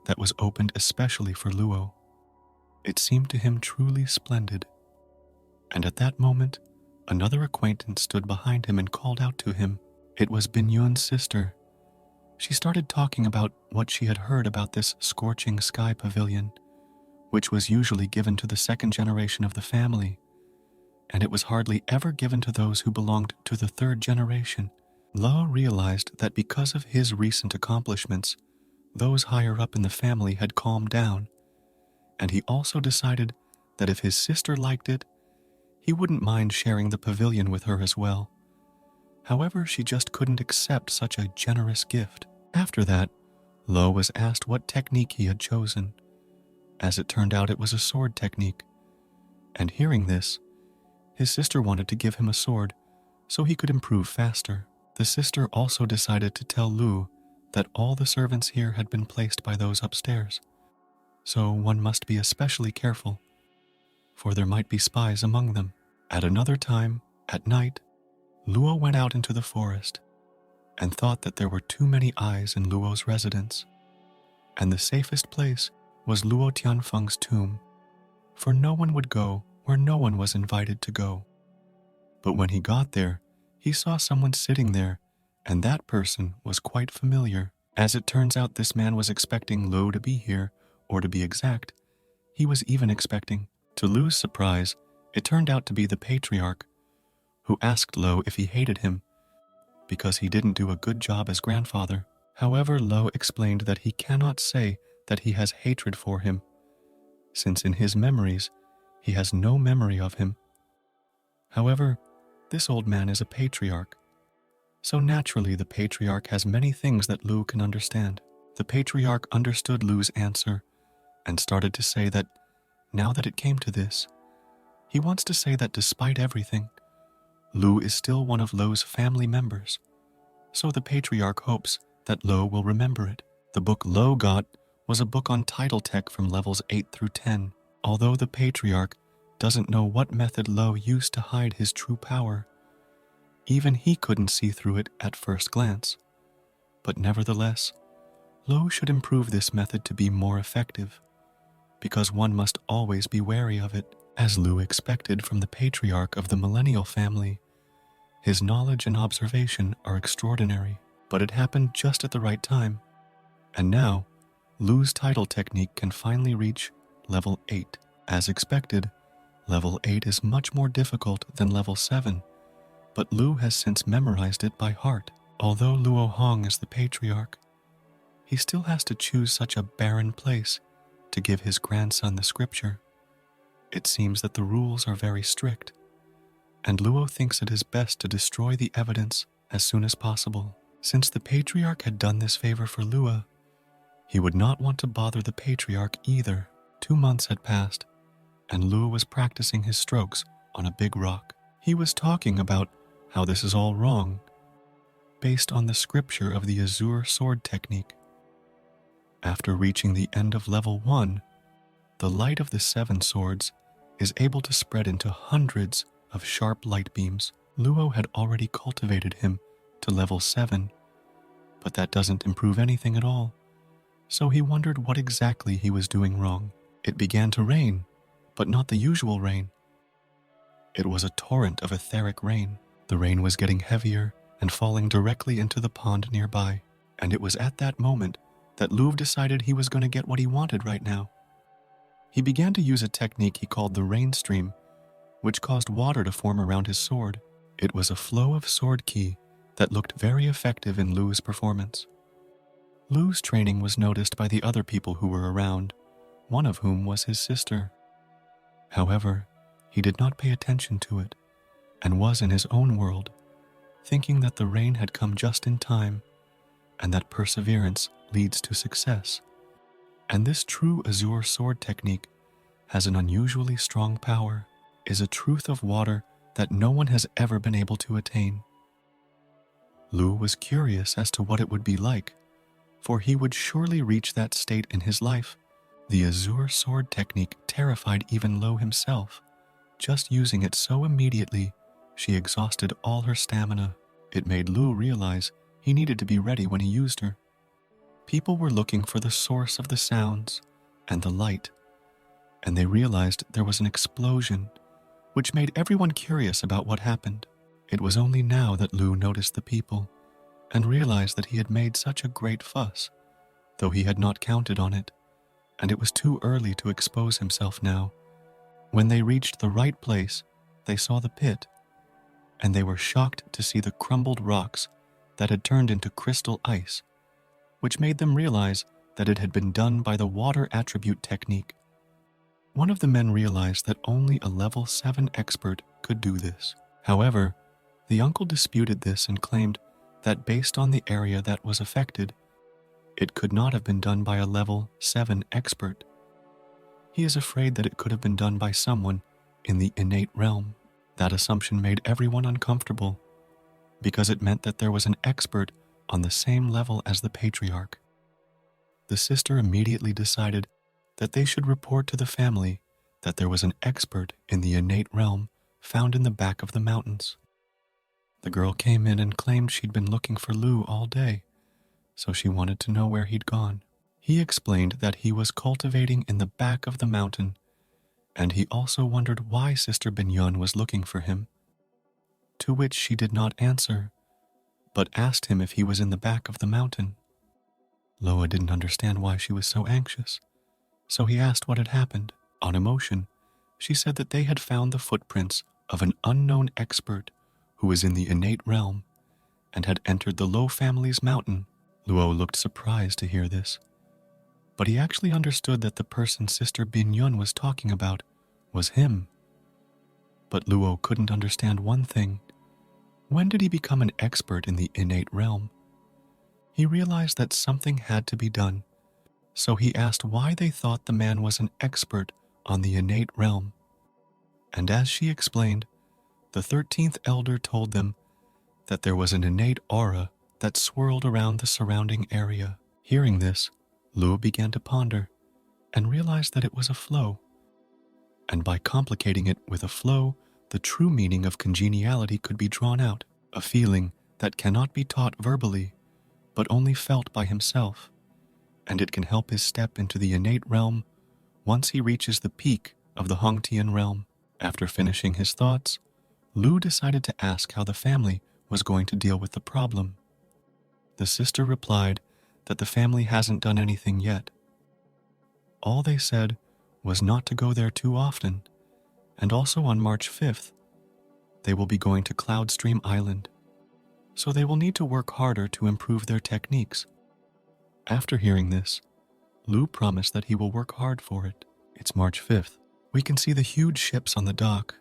that was opened especially for Luo. It seemed to him truly splendid. And at that moment, another acquaintance stood behind him and called out to him. It was Binyun's sister. She started talking about what she had heard about this Scorching Sky Pavilion, which was usually given to the 2nd generation of the family, and it was hardly ever given to those who belonged to the 3rd generation. Lo realized that because of his recent accomplishments, those higher up in the family had calmed down, and he also decided that if his sister liked it, he wouldn't mind sharing the pavilion with her as well. However, she just couldn't accept such a generous gift. After that, Lo was asked what technique he had chosen. As it turned out, it was a sword technique, and hearing this, his sister wanted to give him a sword so he could improve faster. The sister also decided to tell Lu that all the servants here had been placed by those upstairs, so one must be especially careful, for there might be spies among them. At another time, at night, Luo went out into the forest and thought that there were too many eyes in Luo's residence, and the safest place was Luo Tianfeng's tomb, for no one would go where no one was invited to go. But when he got there, he saw someone sitting there, and that person was quite familiar. As it turns out, this man was expecting Luo to be here, or to be exact, he was even expecting. To Lu's surprise, it turned out to be the patriarch, who asked Luo if he hated him because he didn't do a good job as grandfather. However, Luo explained that he cannot say that he has hatred for him, since in his memories, he has no memory of him. However, this old man is a patriarch, so naturally the patriarch has many things that Lu can understand. The patriarch understood Lu's answer and started to say that now that it came to this, he wants to say that despite everything, Lu is still one of Lu's family members. So the patriarch hopes that Lu will remember it. The book Lu got was a book on title tech from levels 8 through 10. Although the patriarch doesn't know what method Lu used to hide his true power, even he couldn't see through it at first glance. But nevertheless, Lu should improve this method to be more effective, because one must always be wary of it. As Lu expected from the patriarch of the millennial family, his knowledge and observation are extraordinary, but it happened just at the right time. And now, Lu's title technique can finally reach level 8. As expected, level 8 is much more difficult than level 7, but Lu has since memorized it by heart. Although Luo Hong is the patriarch, he still has to choose such a barren place to give his grandson the scripture. It seems that the rules are very strict, and Luo thinks it is best to destroy the evidence as soon as possible. Since the patriarch had done this favor for Luo, he would not want to bother the patriarch either. 2 months had passed, and Luo was practicing his strokes on a big rock. He was talking about how this is all wrong, based on the scripture of the Azure sword technique. After reaching the end of level 1, the light of the 7 swords is able to spread into hundreds of sharp light beams. Luo had already cultivated him to level 7, but that doesn't improve anything at all, so he wondered what exactly he was doing wrong. It began to rain, but not the usual rain. It was a torrent of etheric rain. The rain was getting heavier and falling directly into the pond nearby, and it was at that moment that Luo decided he was going to get what he wanted right now. He began to use a technique he called the rain stream, which caused water to form around his sword. It was a flow of sword ki that looked very effective in Lu's performance. Lu's training was noticed by the other people who were around, one of whom was his sister. However, he did not pay attention to it, and was in his own world, thinking that the rain had come just in time, and that perseverance leads to success. And this true Azure sword technique has an unusually strong power, is a truth of water that no one has ever been able to attain. Lu was curious as to what it would be like, for he would surely reach that state in his life. The Azure sword technique terrified even Lu himself. Just using it so immediately, she exhausted all her stamina. It made Lu realize he needed to be ready when he used her. People were looking for the source of the sounds and the light, and they realized there was an explosion, which made everyone curious about what happened. It was only now that Lu noticed the people and realized that he had made such a great fuss, though he had not counted on it, and it was too early to expose himself now. When they reached the right place, they saw the pit, and they were shocked to see the crumbled rocks that had turned into crystal ice, which made them realize that it had been done by the water attribute technique. One of the men realized that only a level 7 expert could do this. However, the uncle disputed this and claimed that based on the area that was affected, it could not have been done by a level 7 expert. He is afraid that it could have been done by someone in the innate realm. That assumption made everyone uncomfortable, because it meant that there was an expert on the same level as the patriarch. The sister immediately decided that they should report to the family that there was an expert in the innate realm found in the back of the mountains. The girl came in and claimed she'd been looking for Lu all day, so she wanted to know where he'd gone. He explained that he was cultivating in the back of the mountain, and he also wondered why Sister Binyun was looking for him. To which she did not answer, but asked him if he was in the back of the mountain. Loa didn't understand why she was so anxious, so he asked what had happened. On emotion, she said that they had found the footprints of an unknown expert who was in the innate realm and had entered the Lo family's mountain. Luo looked surprised to hear this, but he actually understood that the person Sister Binyun was talking about was him. But Luo couldn't understand one thing. When did he become an expert in the innate realm? He realized that something had to be done, so he asked why they thought the man was an expert on the innate realm. And as she explained, the 13th elder told them that there was an innate aura that swirled around the surrounding area. Hearing this, Luo began to ponder and realized that it was a flow. And by complicating it with a flow, the true meaning of congeniality could be drawn out, a feeling that cannot be taught verbally, but only felt by himself, and it can help his step into the innate realm once he reaches the peak of the Hongtian realm. After finishing his thoughts, Lu decided to ask how the family was going to deal with the problem. The sister replied that the family hasn't done anything yet. All they said was not to go there too often, and also on March 5th, they will be going to Cloudstream Island, so they will need to work harder to improve their techniques. After hearing this, Lu promised that he will work hard for it. It's March 5th. We can see the huge ships on the dock,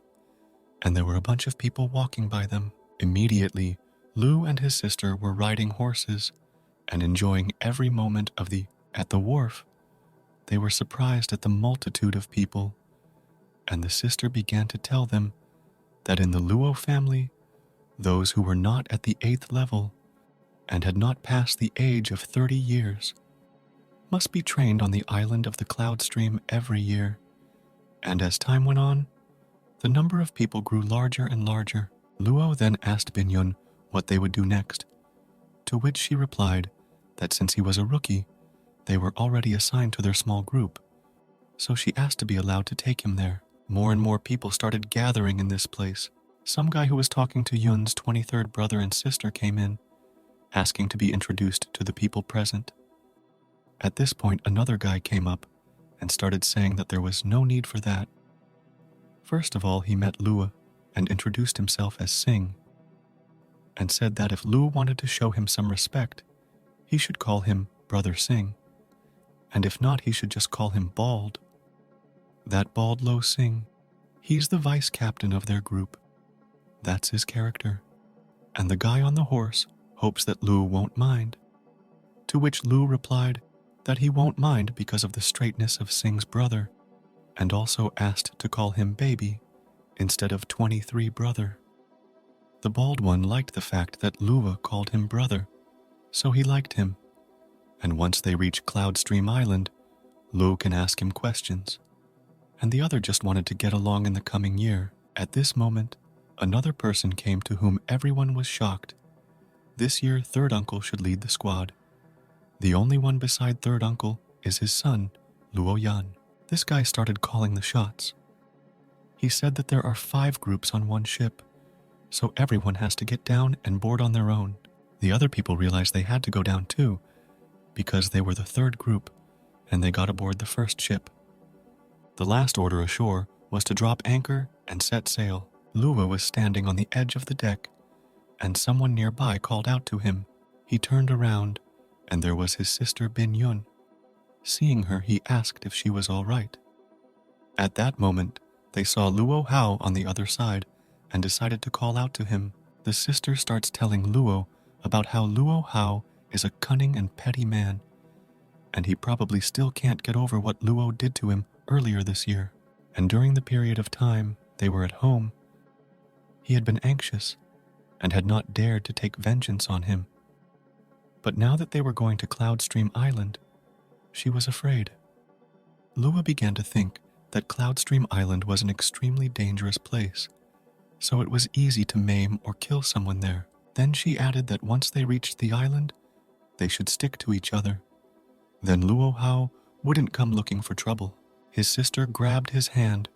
and there were a bunch of people walking by them. Immediately, Lu and his sister were riding horses and enjoying every moment of at the wharf. They were surprised at the multitude of people, and the sister began to tell them that in the Luo family, those who were not at the 8th level and had not passed the age of 30 years must be trained on the island of the Cloudstream every year. And as time went on, the number of people grew larger and larger. Luo then asked Binyun what they would do next, to which she replied that since he was a rookie, they were already assigned to their small group, so she asked to be allowed to take him there. More and more people started gathering in this place. Some guy who was talking to Yun's 23rd brother and sister came in, asking to be introduced to the people present. At this point, another guy came up and started saying that there was no need for that. First of all, he met Lua and introduced himself as Sing, and said that if Lu wanted to show him some respect, he should call him Brother Sing, and if not, he should just call him Bald. That Bald Lo Sing, he's the vice captain of their group. That's his character. And the guy on the horse hopes that Lu won't mind. To which Lu replied that he won't mind because of the straightness of Sing's brother, and also asked to call him Baby instead of 23 brother. The bald one liked the fact that Lua called him brother, so he liked him. And once they reach Cloudstream Island, Lu can ask him questions. And the other just wanted to get along in the coming year. At this moment, another person came to whom everyone was shocked. This year, third uncle should lead the squad. The only one beside third uncle is his son, Luo Yan. This guy started calling the shots. He said that there are 5 groups on one ship, so everyone has to get down and board on their own. The other people realized they had to go down too, because they were the 3rd group, and they got aboard the first ship. The last order ashore was to drop anchor and set sail. Lua was standing on the edge of the deck, and someone nearby called out to him. He turned around, and there was his sister Binyun. Seeing her, he asked if she was all right. At that moment, they saw Luo Hao on the other side and decided to call out to him. The sister starts telling Luo about how Luo Hao is a cunning and petty man, and he probably still can't get over what Luo did to him earlier this year. And during the period of time they were at home, he had been anxious and had not dared to take vengeance on him. But now that they were going to Cloudstream Island, she was afraid. Lua began to think that Cloudstream Island was an extremely dangerous place, so it was easy to maim or kill someone there. Then she added that once they reached the island, they should stick to each other. Then Luo Hao wouldn't come looking for trouble. His sister grabbed his hand,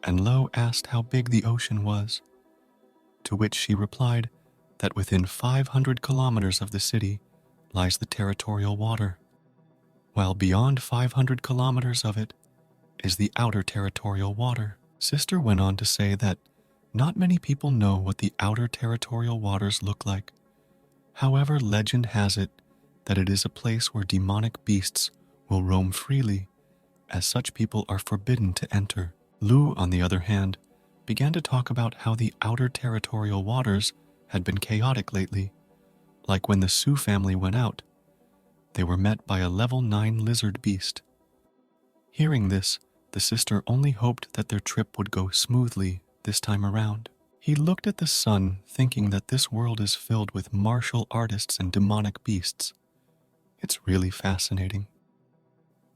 and Lo asked how big the ocean was, to which she replied that within 500 kilometers of the city lies the territorial water, while beyond 500 kilometers of it is the outer territorial water. Sister went on to say that not many people know what the outer territorial waters look like. However, legend has it that it is a place where demonic beasts will roam freely, as such people are forbidden to enter. Lu, on the other hand, began to talk about how the outer territorial waters had been chaotic lately, like when the Su family went out. They were met by a level 9 lizard beast. Hearing this, the sister only hoped that their trip would go smoothly this time around. He looked at the sun, thinking that this world is filled with martial artists and demonic beasts. It's really fascinating.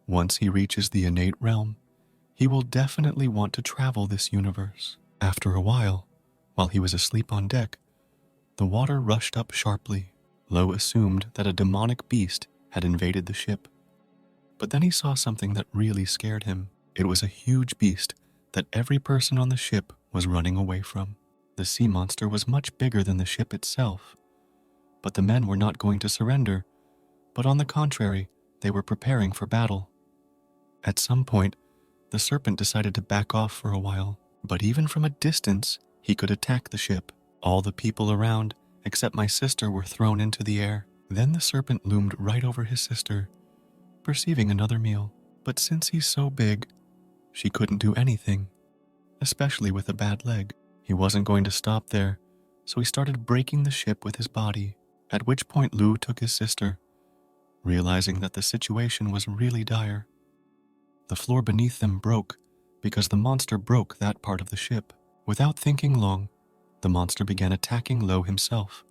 Once he reaches the innate realm, he will definitely want to travel this universe. After a while he was asleep on deck, the water rushed up sharply. Lo assumed that a demonic beast had invaded the ship. But then he saw something that really scared him. It was a huge beast that every person on the ship was running away from. The sea monster was much bigger than the ship itself, but the men were not going to surrender, but on the contrary, they were preparing for battle. At some point, the serpent decided to back off for a while, but even from a distance, he could attack the ship. All the people around, except my sister, were thrown into the air. Then the serpent loomed right over his sister, perceiving another meal. But since he's so big, she couldn't do anything, especially with a bad leg. He wasn't going to stop there, so he started breaking the ship with his body, at which point Lu took his sister, realizing that the situation was really dire. The floor beneath them broke because the monster broke that part of the ship. Without thinking long, the monster began attacking Lo himself,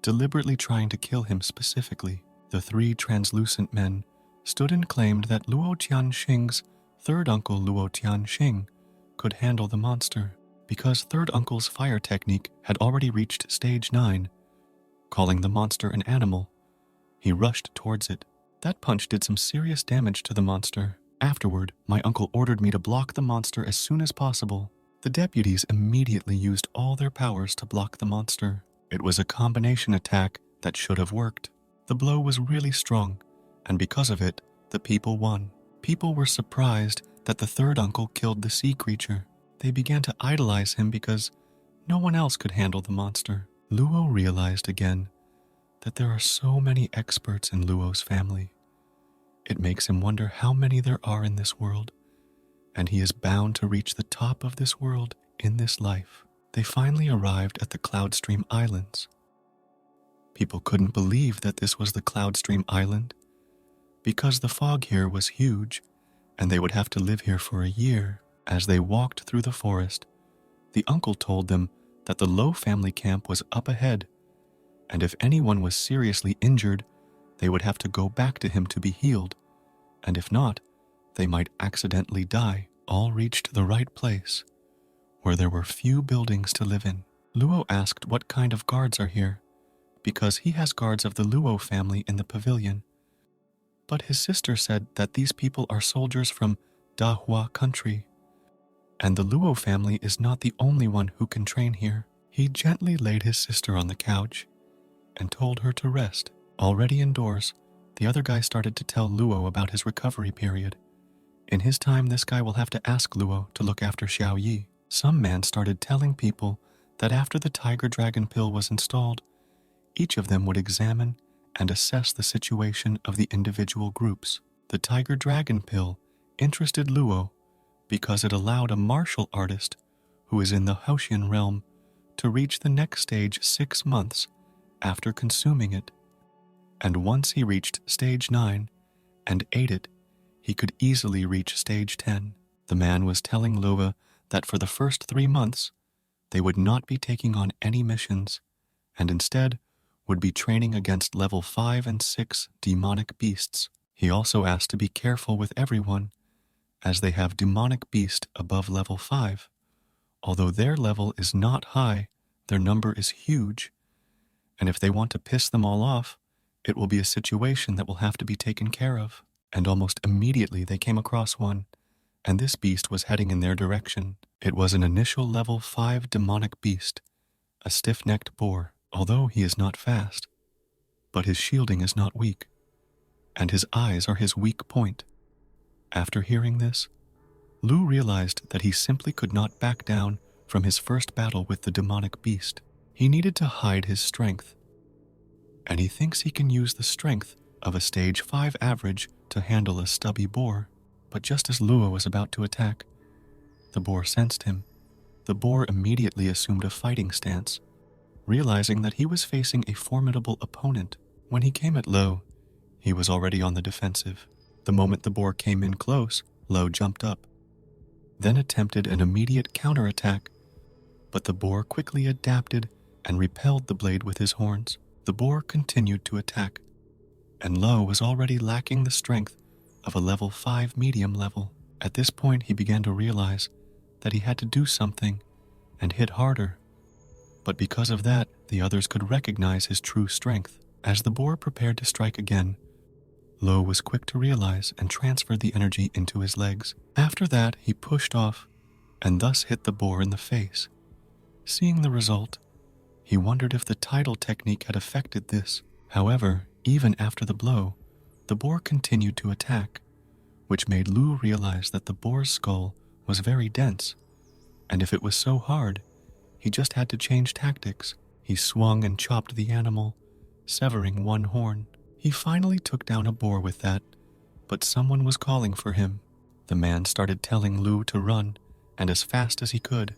deliberately trying to kill him specifically. The 3 translucent men stood and claimed that Luo Tianxing's third uncle Luo Tianxing could handle the monster, because third uncle's fire technique had already reached stage 9. Calling the monster an animal, he rushed towards it. That punch did some serious damage to the monster. Afterward, my uncle ordered me to block the monster as soon as possible. The deputies immediately used all their powers to block the monster. It was a combination attack that should have worked. The blow was really strong, and because of it, the people won. People were surprised that the third uncle killed the sea creature. They began to idolize him because no one else could handle the monster. Luo realized again that there are so many experts in Luo's family. It makes him wonder how many there are in this world, and he is bound to reach the top of this world in this life. They finally arrived at the Cloudstream Islands. People couldn't believe that this was the Cloudstream Island, because the fog here was huge, and they would have to live here for a year. As they walked through the forest, the uncle told them that the Lo family camp was up ahead, and if anyone was seriously injured, they would have to go back to him to be healed, and if not, they might accidentally die. All reached the right place, where there were few buildings to live in. Luo asked what kind of guards are here, because he has guards of the Luo family in the pavilion. But his sister said that these people are soldiers from Dahua country, and the Luo family is not the only one who can train here. He gently laid his sister on the couch and told her to rest. Already indoors, the other guy started to tell Luo about his recovery period. In his time, this guy will have to ask Luo to look after Xiao Yi. Some man started telling people that after the Tiger Dragon pill was installed, each of them would examine and assess the situation of the individual groups. The Tiger Dragon pill interested Luo because it allowed a martial artist who is in the Haotian realm to reach the next stage 6 months after consuming it. And once he reached stage 9 and ate it, he could easily reach stage 10. The man was telling Luo that for the first 3 months, they would not be taking on any missions, and instead would be training against level 5 and 6 demonic beasts. He also asked to be careful with everyone, as they have demonic beast above level 5, Although their level is not high, their number is huge, and if they want to piss them all off, it will be a situation that will have to be taken care of. And almost immediately they came across one, and this beast was heading in their direction. It was an initial level 5 demonic beast, a stiff-necked boar. Although he is not fast, but his shielding is not weak, and his eyes are his weak point. After hearing this, Lu realized that he simply could not back down from his first battle with the demonic beast. He needed to hide his strength, and he thinks he can use the strength of a stage 5 average to handle a stubby boar. But just as Lua was about to attack, the boar sensed him. The boar immediately assumed a fighting stance, realizing that he was facing a formidable opponent. When he came at Lo, he was already on the defensive. The moment the boar came in close, Lo jumped up, then attempted an immediate counterattack, but the boar quickly adapted and repelled the blade with his horns. The boar continued to attack, and Lo was already lacking the strength of a level 5 medium level. At this point, he began to realize that he had to do something and hit harder. But because of that, the others could recognize his true strength. As the boar prepared to strike again, Lo was quick to realize and transferred the energy into his legs. After that, he pushed off and thus hit the boar in the face. Seeing the result, he wondered if the tidal technique had affected this. However, even after the blow, the boar continued to attack, which made Lu realize that the boar's skull was very dense, and if it was so hard, he just had to change tactics. He swung and chopped the animal, severing one horn. He finally took down a boar with that, but someone was calling for him. The man started telling Lu to run, and as fast as he could.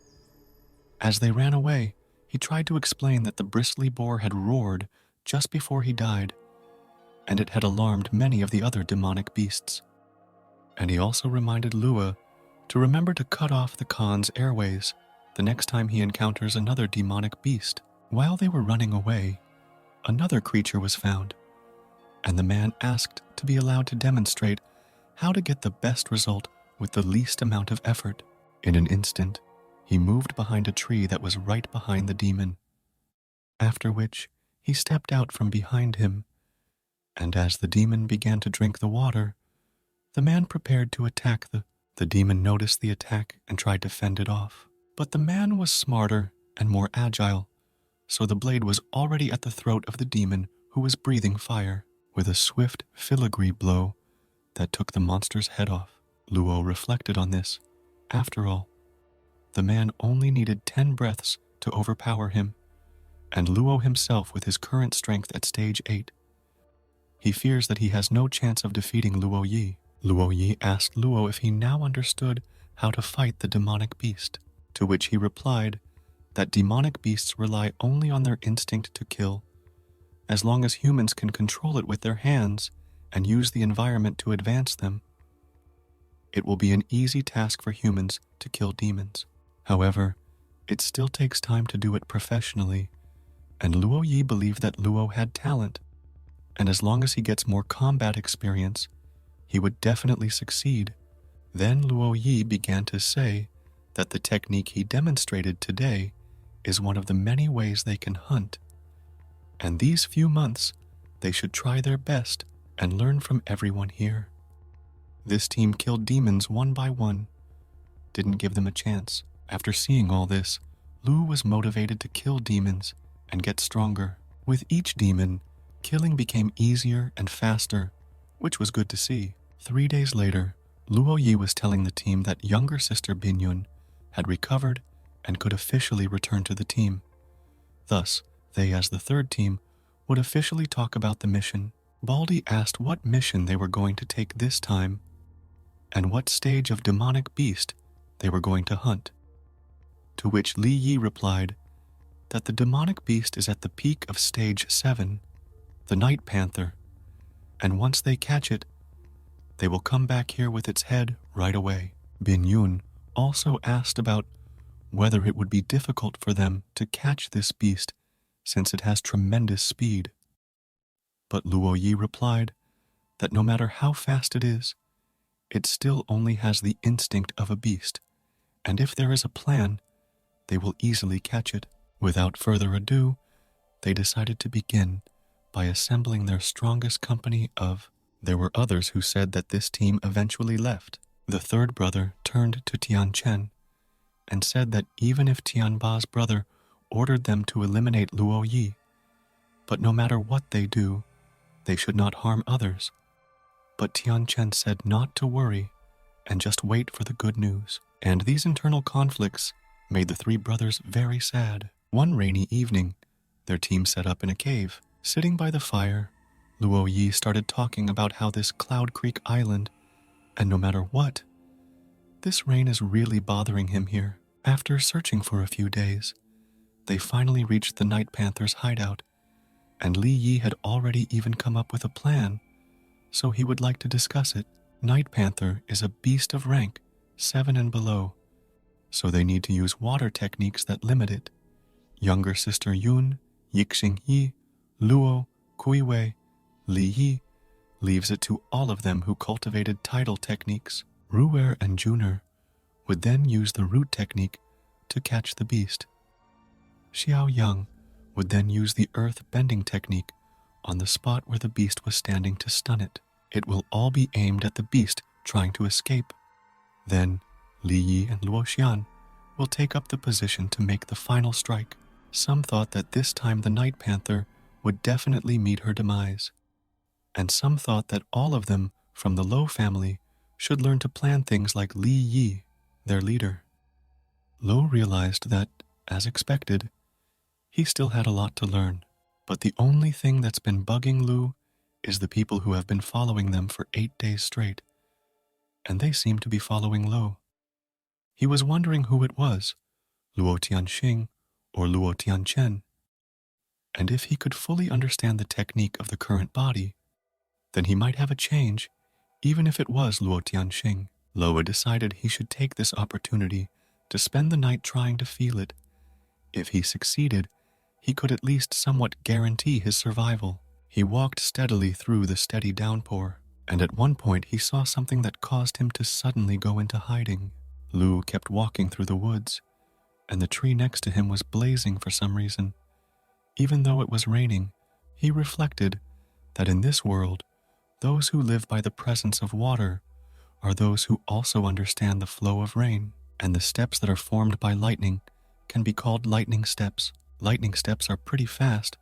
As they ran away, he tried to explain that the bristly boar had roared just before he died, and it had alarmed many of the other demonic beasts. And he also reminded Lua to remember to cut off the Khan's airways the next time he encounters another demonic beast. While they were running away, another creature was found, and the man asked to be allowed to demonstrate how to get the best result with the least amount of effort. In an instant, he moved behind a tree that was right behind the demon, after which he stepped out from behind him, and as the demon began to drink the water, the man prepared to attack the demon noticed the attack and tried to fend it off. But the man was smarter and more agile, so the blade was already at the throat of the demon who was breathing fire. With a swift filigree blow that took the monster's head off, Luo reflected on this. After all, the man only needed 10 breaths to overpower him, and Luo himself with his current strength at stage 8. He fears that he has no chance of defeating Luo Yi. Luo Yi asked Luo if he now understood how to fight the demonic beast, to which he replied that demonic beasts rely only on their instinct to kill. As long as humans can control it with their hands and use the environment to advance them, it will be an easy task for humans to kill demons. However, it still takes time to do it professionally, and Luo Yi believed that Luo had talent, and as long as he gets more combat experience, he would definitely succeed. Then Luo Yi began to say that the technique he demonstrated today is one of the many ways they can hunt, and these few months they should try their best and learn from everyone here. This team killed demons one by one, didn't give them a chance. After seeing all this, Lu was motivated to kill demons and get stronger. With each demon, killing became easier and faster, which was good to see. 3 days later, Luo Yi was telling the team that younger sister Binyun had recovered and could officially return to the team. Thus, they as the third team would officially talk about the mission. Baldy asked what mission they were going to take this time and what stage of demonic beast they were going to hunt. To which Li Yi replied that the demonic beast is at the peak of stage 7, the Night Panther, and once they catch it, they will come back here with its head right away. Bin Yun also asked about whether it would be difficult for them to catch this beast since it has tremendous speed. But Luo Yi replied that no matter how fast it is, it still only has the instinct of a beast, and if there is a plan, they will easily catch it. Without further ado, they decided to begin by assembling their strongest company of. There were others who said that this team eventually left. The third brother turned to Tian Chen and said that even if Tian Ba's brother ordered them to eliminate Luo Yi, but no matter what they do, they should not harm others. But Tian Chen said not to worry and just wait for the good news. And these internal conflicts made the three brothers very sad. One rainy evening, their team set up in a cave. Sitting by the fire, Luo Yi started talking about how this Cloud Creek Island, and no matter what, this rain is really bothering him here. After searching for a few days, they finally reached the Night Panther's hideout, and Li Yi had already even come up with a plan, so he would like to discuss it. Night Panther is a beast of rank 7 and below, so they need to use water techniques that limit it. Younger sister Yun, Yixing Yi, Luo, Kui Wei, Li Yi leaves it to all of them who cultivated tidal techniques. Ru'er and Juner would then use the root technique to catch the beast. Xiao Yang would then use the earth bending technique on the spot where the beast was standing to stun it. It will all be aimed at the beast trying to escape. Then Li Yi and Luo Xian will take up the position to make the final strike. Some thought that this time the Night Panther would definitely meet her demise, and some thought that all of them from the Lo family should learn to plan things like Li Yi, their leader. Lo realized that, as expected, he still had a lot to learn, but the only thing that's been bugging Lu is the people who have been following them for 8 days straight, and they seem to be following Lo. He was wondering who it was, Luo Tianxing or Luo Tianchen, and if he could fully understand the technique of the current body, then he might have a change, even if it was Luo Tianxing. Lo decided he should take this opportunity to spend the night trying to feel it. If he succeeded, he could at least somewhat guarantee his survival. He walked steadily through the steady downpour, and at one point he saw something that caused him to suddenly go into hiding. Lu kept walking through the woods, and the tree next to him was blazing for some reason. Even though it was raining, he reflected that in this world, those who live by the presence of water are those who also understand the flow of rain, and the steps that are formed by lightning can be called lightning steps. Lightning steps are pretty fast,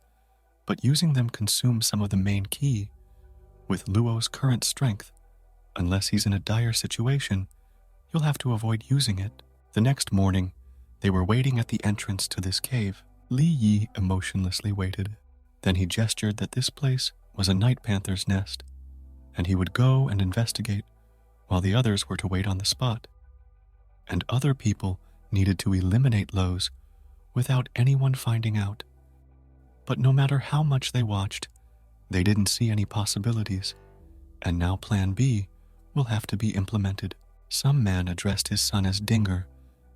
but using them consumes some of the main ki. With Luo's current strength, unless he's in a dire situation, you'll have to avoid using it. The next morning, they were waiting at the entrance to this cave. Li Yi emotionlessly waited. Then he gestured that this place was a Night Panther's nest, and he would go and investigate while the others were to wait on the spot. And other people needed to eliminate Lo's without anyone finding out. But no matter how much they watched, they didn't see any possibilities, and now Plan B will have to be implemented. Some man addressed his son as Dinger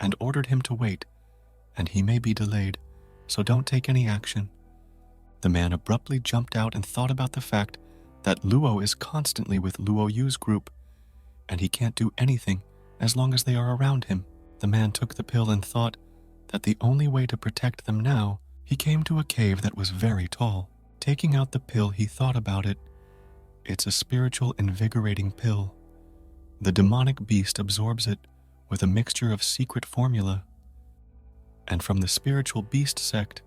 and ordered him to wait, and he may be delayed, so don't take any action. The man abruptly jumped out and thought about the fact that Luo is constantly with Luo Yu's group, and he can't do anything as long as they are around him. The man took the pill and thought that the only way to protect them now, he came to a cave that was very tall. Taking out the pill, he thought about it. It's a spiritual invigorating pill. The demonic beast absorbs it with a mixture of secret formula. And from the spiritual beast sect,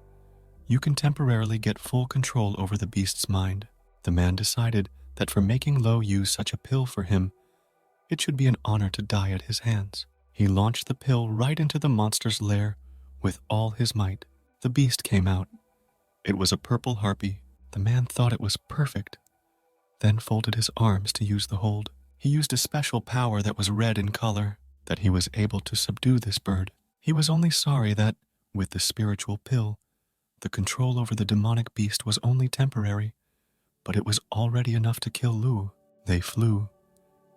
you can temporarily get full control over the beast's mind. The man decided that for making Lo use such a pill for him, it should be an honor to die at his hands. He launched the pill right into the monster's lair with all his might. The beast came out. It was a purple harpy. The man thought it was perfect, then folded his arms to use the hold. He used a special power that was red in color, that he was able to subdue this bird. He was only sorry that, with the spiritual pill, the control over the demonic beast was only temporary, but it was already enough to kill Lu. They flew,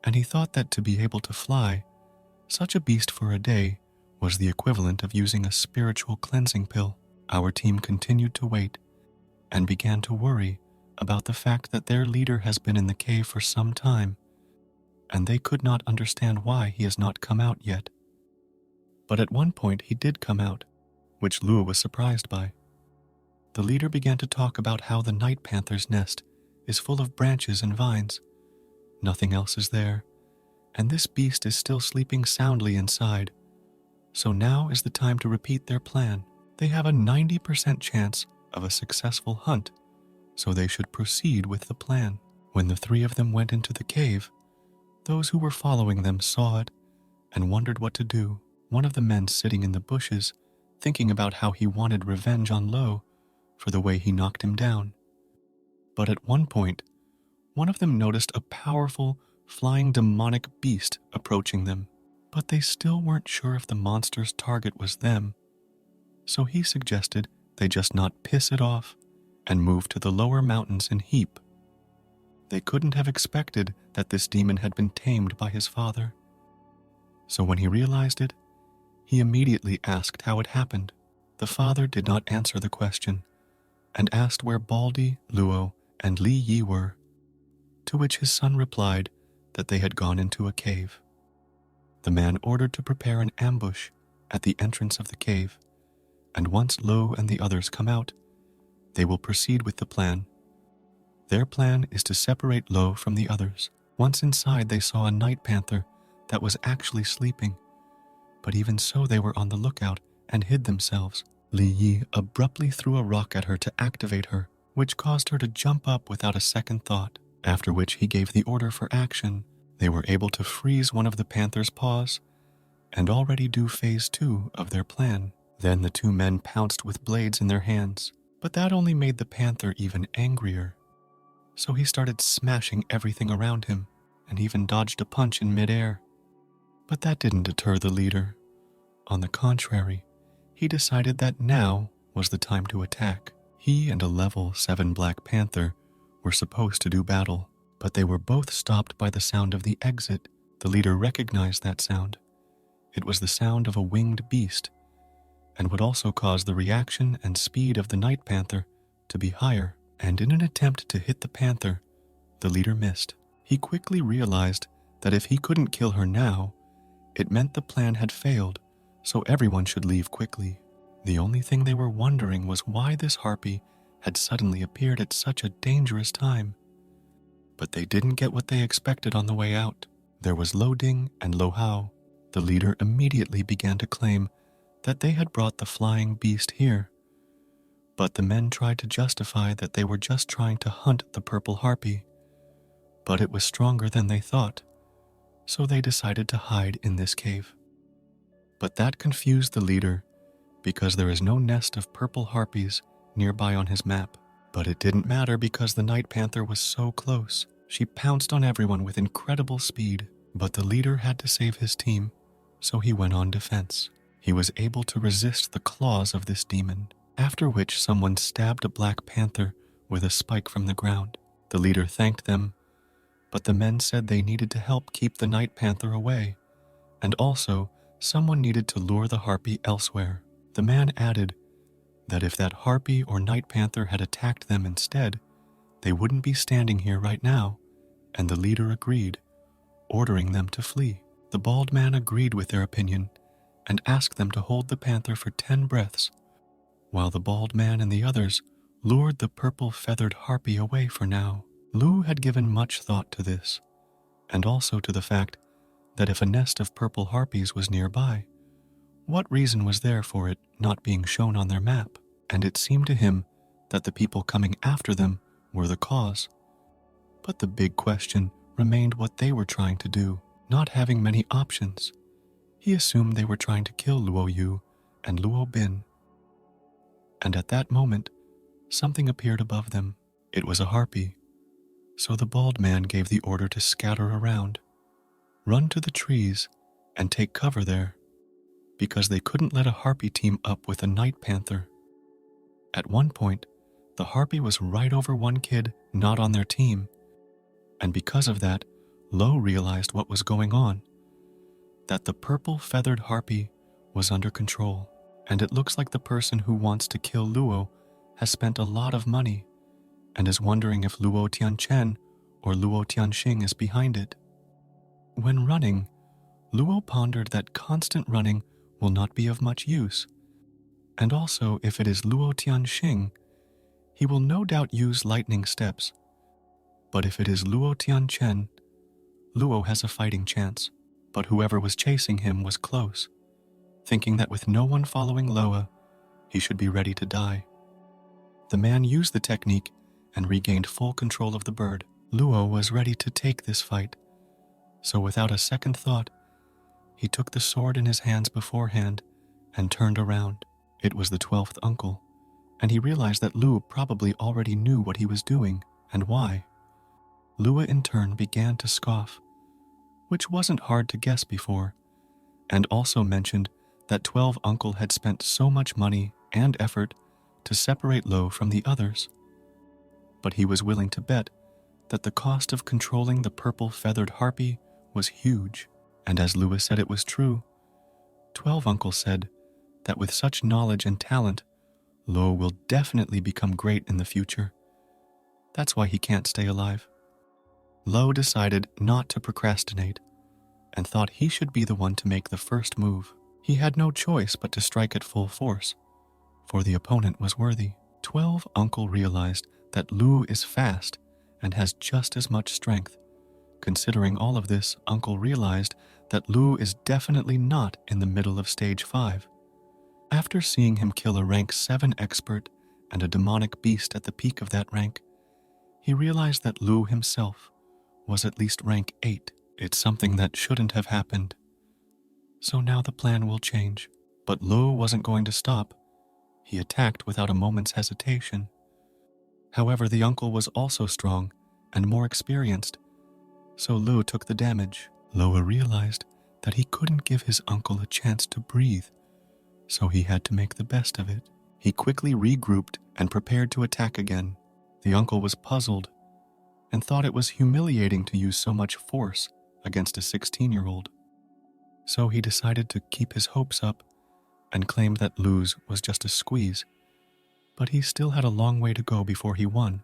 and he thought that to be able to fly, such a beast for a day was the equivalent of using a spiritual cleansing pill. Our team continued to wait and began to worry about the fact that their leader has been in the cave for some time, and they could not understand why he has not come out yet. But at one point he did come out. which Luo was surprised by. The leader began to talk about how the night panther's nest is full of branches and vines. Nothing else is there, and this beast is still sleeping soundly inside. So now is the time to repeat their plan. They have a 90% chance of a successful hunt, so they should proceed with the plan. When the three of them went into the cave, those who were following them saw it and wondered what to do. One of the men sitting in the bushes, thinking about how he wanted revenge on Lo for the way he knocked him down. But at one point, one of them noticed a powerful, flying demonic beast approaching them, but they still weren't sure if the monster's target was them. So he suggested they just not piss it off and move to the lower mountains and heap. They couldn't have expected that this demon had been tamed by his father. So when he realized it, he immediately asked how it happened. The father did not answer the question and asked where Baldy, Luo, and Li Yi were, to which his son replied that they had gone into a cave. The man ordered to prepare an ambush at the entrance of the cave, and once Lo and the others come out, they will proceed with the plan. Their plan is to separate Lo from the others. Once inside, they saw a night panther that was actually sleeping, but even so they were on the lookout and hid themselves. Li Yi abruptly threw a rock at her to activate her, which caused her to jump up without a second thought, after which he gave the order for action. They were able to freeze one of the panther's paws and already do phase 2 of their plan. Then the two men pounced with blades in their hands, but that only made the panther even angrier. So he started smashing everything around him and even dodged a punch in midair. But that didn't deter the leader. On the contrary, he decided that now was the time to attack. He and a level 7 Black Panther were supposed to do battle, but they were both stopped by the sound of the exit. The leader recognized that sound. It was the sound of a winged beast, and would also cause the reaction and speed of the Night Panther to be higher. And in an attempt to hit the panther, the leader missed. He quickly realized that if he couldn't kill her now, it meant the plan had failed, so everyone should leave quickly. The only thing they were wondering was why this harpy had suddenly appeared at such a dangerous time. But they didn't get what they expected on the way out. There was Lo Ding and Lo Hao. The leader immediately began to claim that they had brought the flying beast here, but the men tried to justify that they were just trying to hunt the purple harpy. But it was stronger than they thought, so they decided to hide in this cave. But that confused the leader, because there is no nest of purple harpies nearby on his map. But it didn't matter because the Night Panther was so close. She pounced on everyone with incredible speed, but the leader had to save his team, so he went on defense. He was able to resist the claws of this demon, after which someone stabbed a Black Panther with a spike from the ground. The leader thanked them, but the men said they needed to help keep the Night Panther away, and also someone needed to lure the harpy elsewhere. The man added that if that harpy or Night Panther had attacked them instead, they wouldn't be standing here right now, and the leader agreed, ordering them to flee. The bald man agreed with their opinion and asked them to hold the panther for 10 breaths, while the bald man and the others lured the purple feathered harpy away for now. Lu had given much thought to this, and also to the fact that if a nest of purple harpies was nearby, what reason was there for it not being shown on their map? And it seemed to him that the people coming after them were the cause. But the big question remained what they were trying to do. Not having many options, he assumed they were trying to kill Luo Yu and Luo Bin. And at that moment, something appeared above them. It was a harpy. So the bald man gave the order to scatter around, run to the trees, and take cover there, because they couldn't let a harpy team up with a Night Panther. At one point, the harpy was right over one kid not on their team, and because of that, Lo realized what was going on, that the purple feathered harpy was under control, and it looks like the person who wants to kill Luo has spent a lot of money and is wondering if Luo Tianchen or Luo Tianxing is behind it. When running, Luo pondered that constant running will not be of much use, And also, if it is Luo Tianxing, he will no doubt use lightning steps. But if it is Luo Tianchen, Luo has a fighting chance. But whoever was chasing him was close, thinking that with no one following Loa, he should be ready to die. The man used the technique and regained full control of the bird. Luo was ready to take this fight, so without a second thought, he took the sword in his hands beforehand and turned around. It was the 12th uncle, and he realized that Lu probably already knew what he was doing and why. Lua in turn began to scoff, which wasn't hard to guess before, and also mentioned that 12 uncle had spent so much money and effort to separate Lo from the others. But he was willing to bet that the cost of controlling the purple feathered harpy was huge, and as Lewis said it was true, 12 uncle said that with such knowledge and talent, Lo will definitely become great in the future. That's why he can't stay alive. Lo decided not to procrastinate and thought he should be the one to make the first move. He had no choice but to strike at full force, for the opponent was worthy. 12 uncle realized that Lu is fast and has just as much strength. Considering all of this, uncle realized that Lu is definitely not in the middle of stage 5. After seeing him kill a rank 7 expert and a demonic beast at the peak of that rank, he realized that Lu himself was at least rank 8. It's something that shouldn't have happened. So now the plan will change. But Lu wasn't going to stop. He attacked without a moment's hesitation. However, the uncle was also strong and more experienced, so Lu took the damage. Loa realized that he couldn't give his uncle a chance to breathe, so he had to make the best of it. He quickly regrouped and prepared to attack again. The uncle was puzzled and thought it was humiliating to use so much force against a 16-year-old. So he decided to keep his hopes up and claimed that Lu's was just a squeeze, but he still had a long way to go before he won.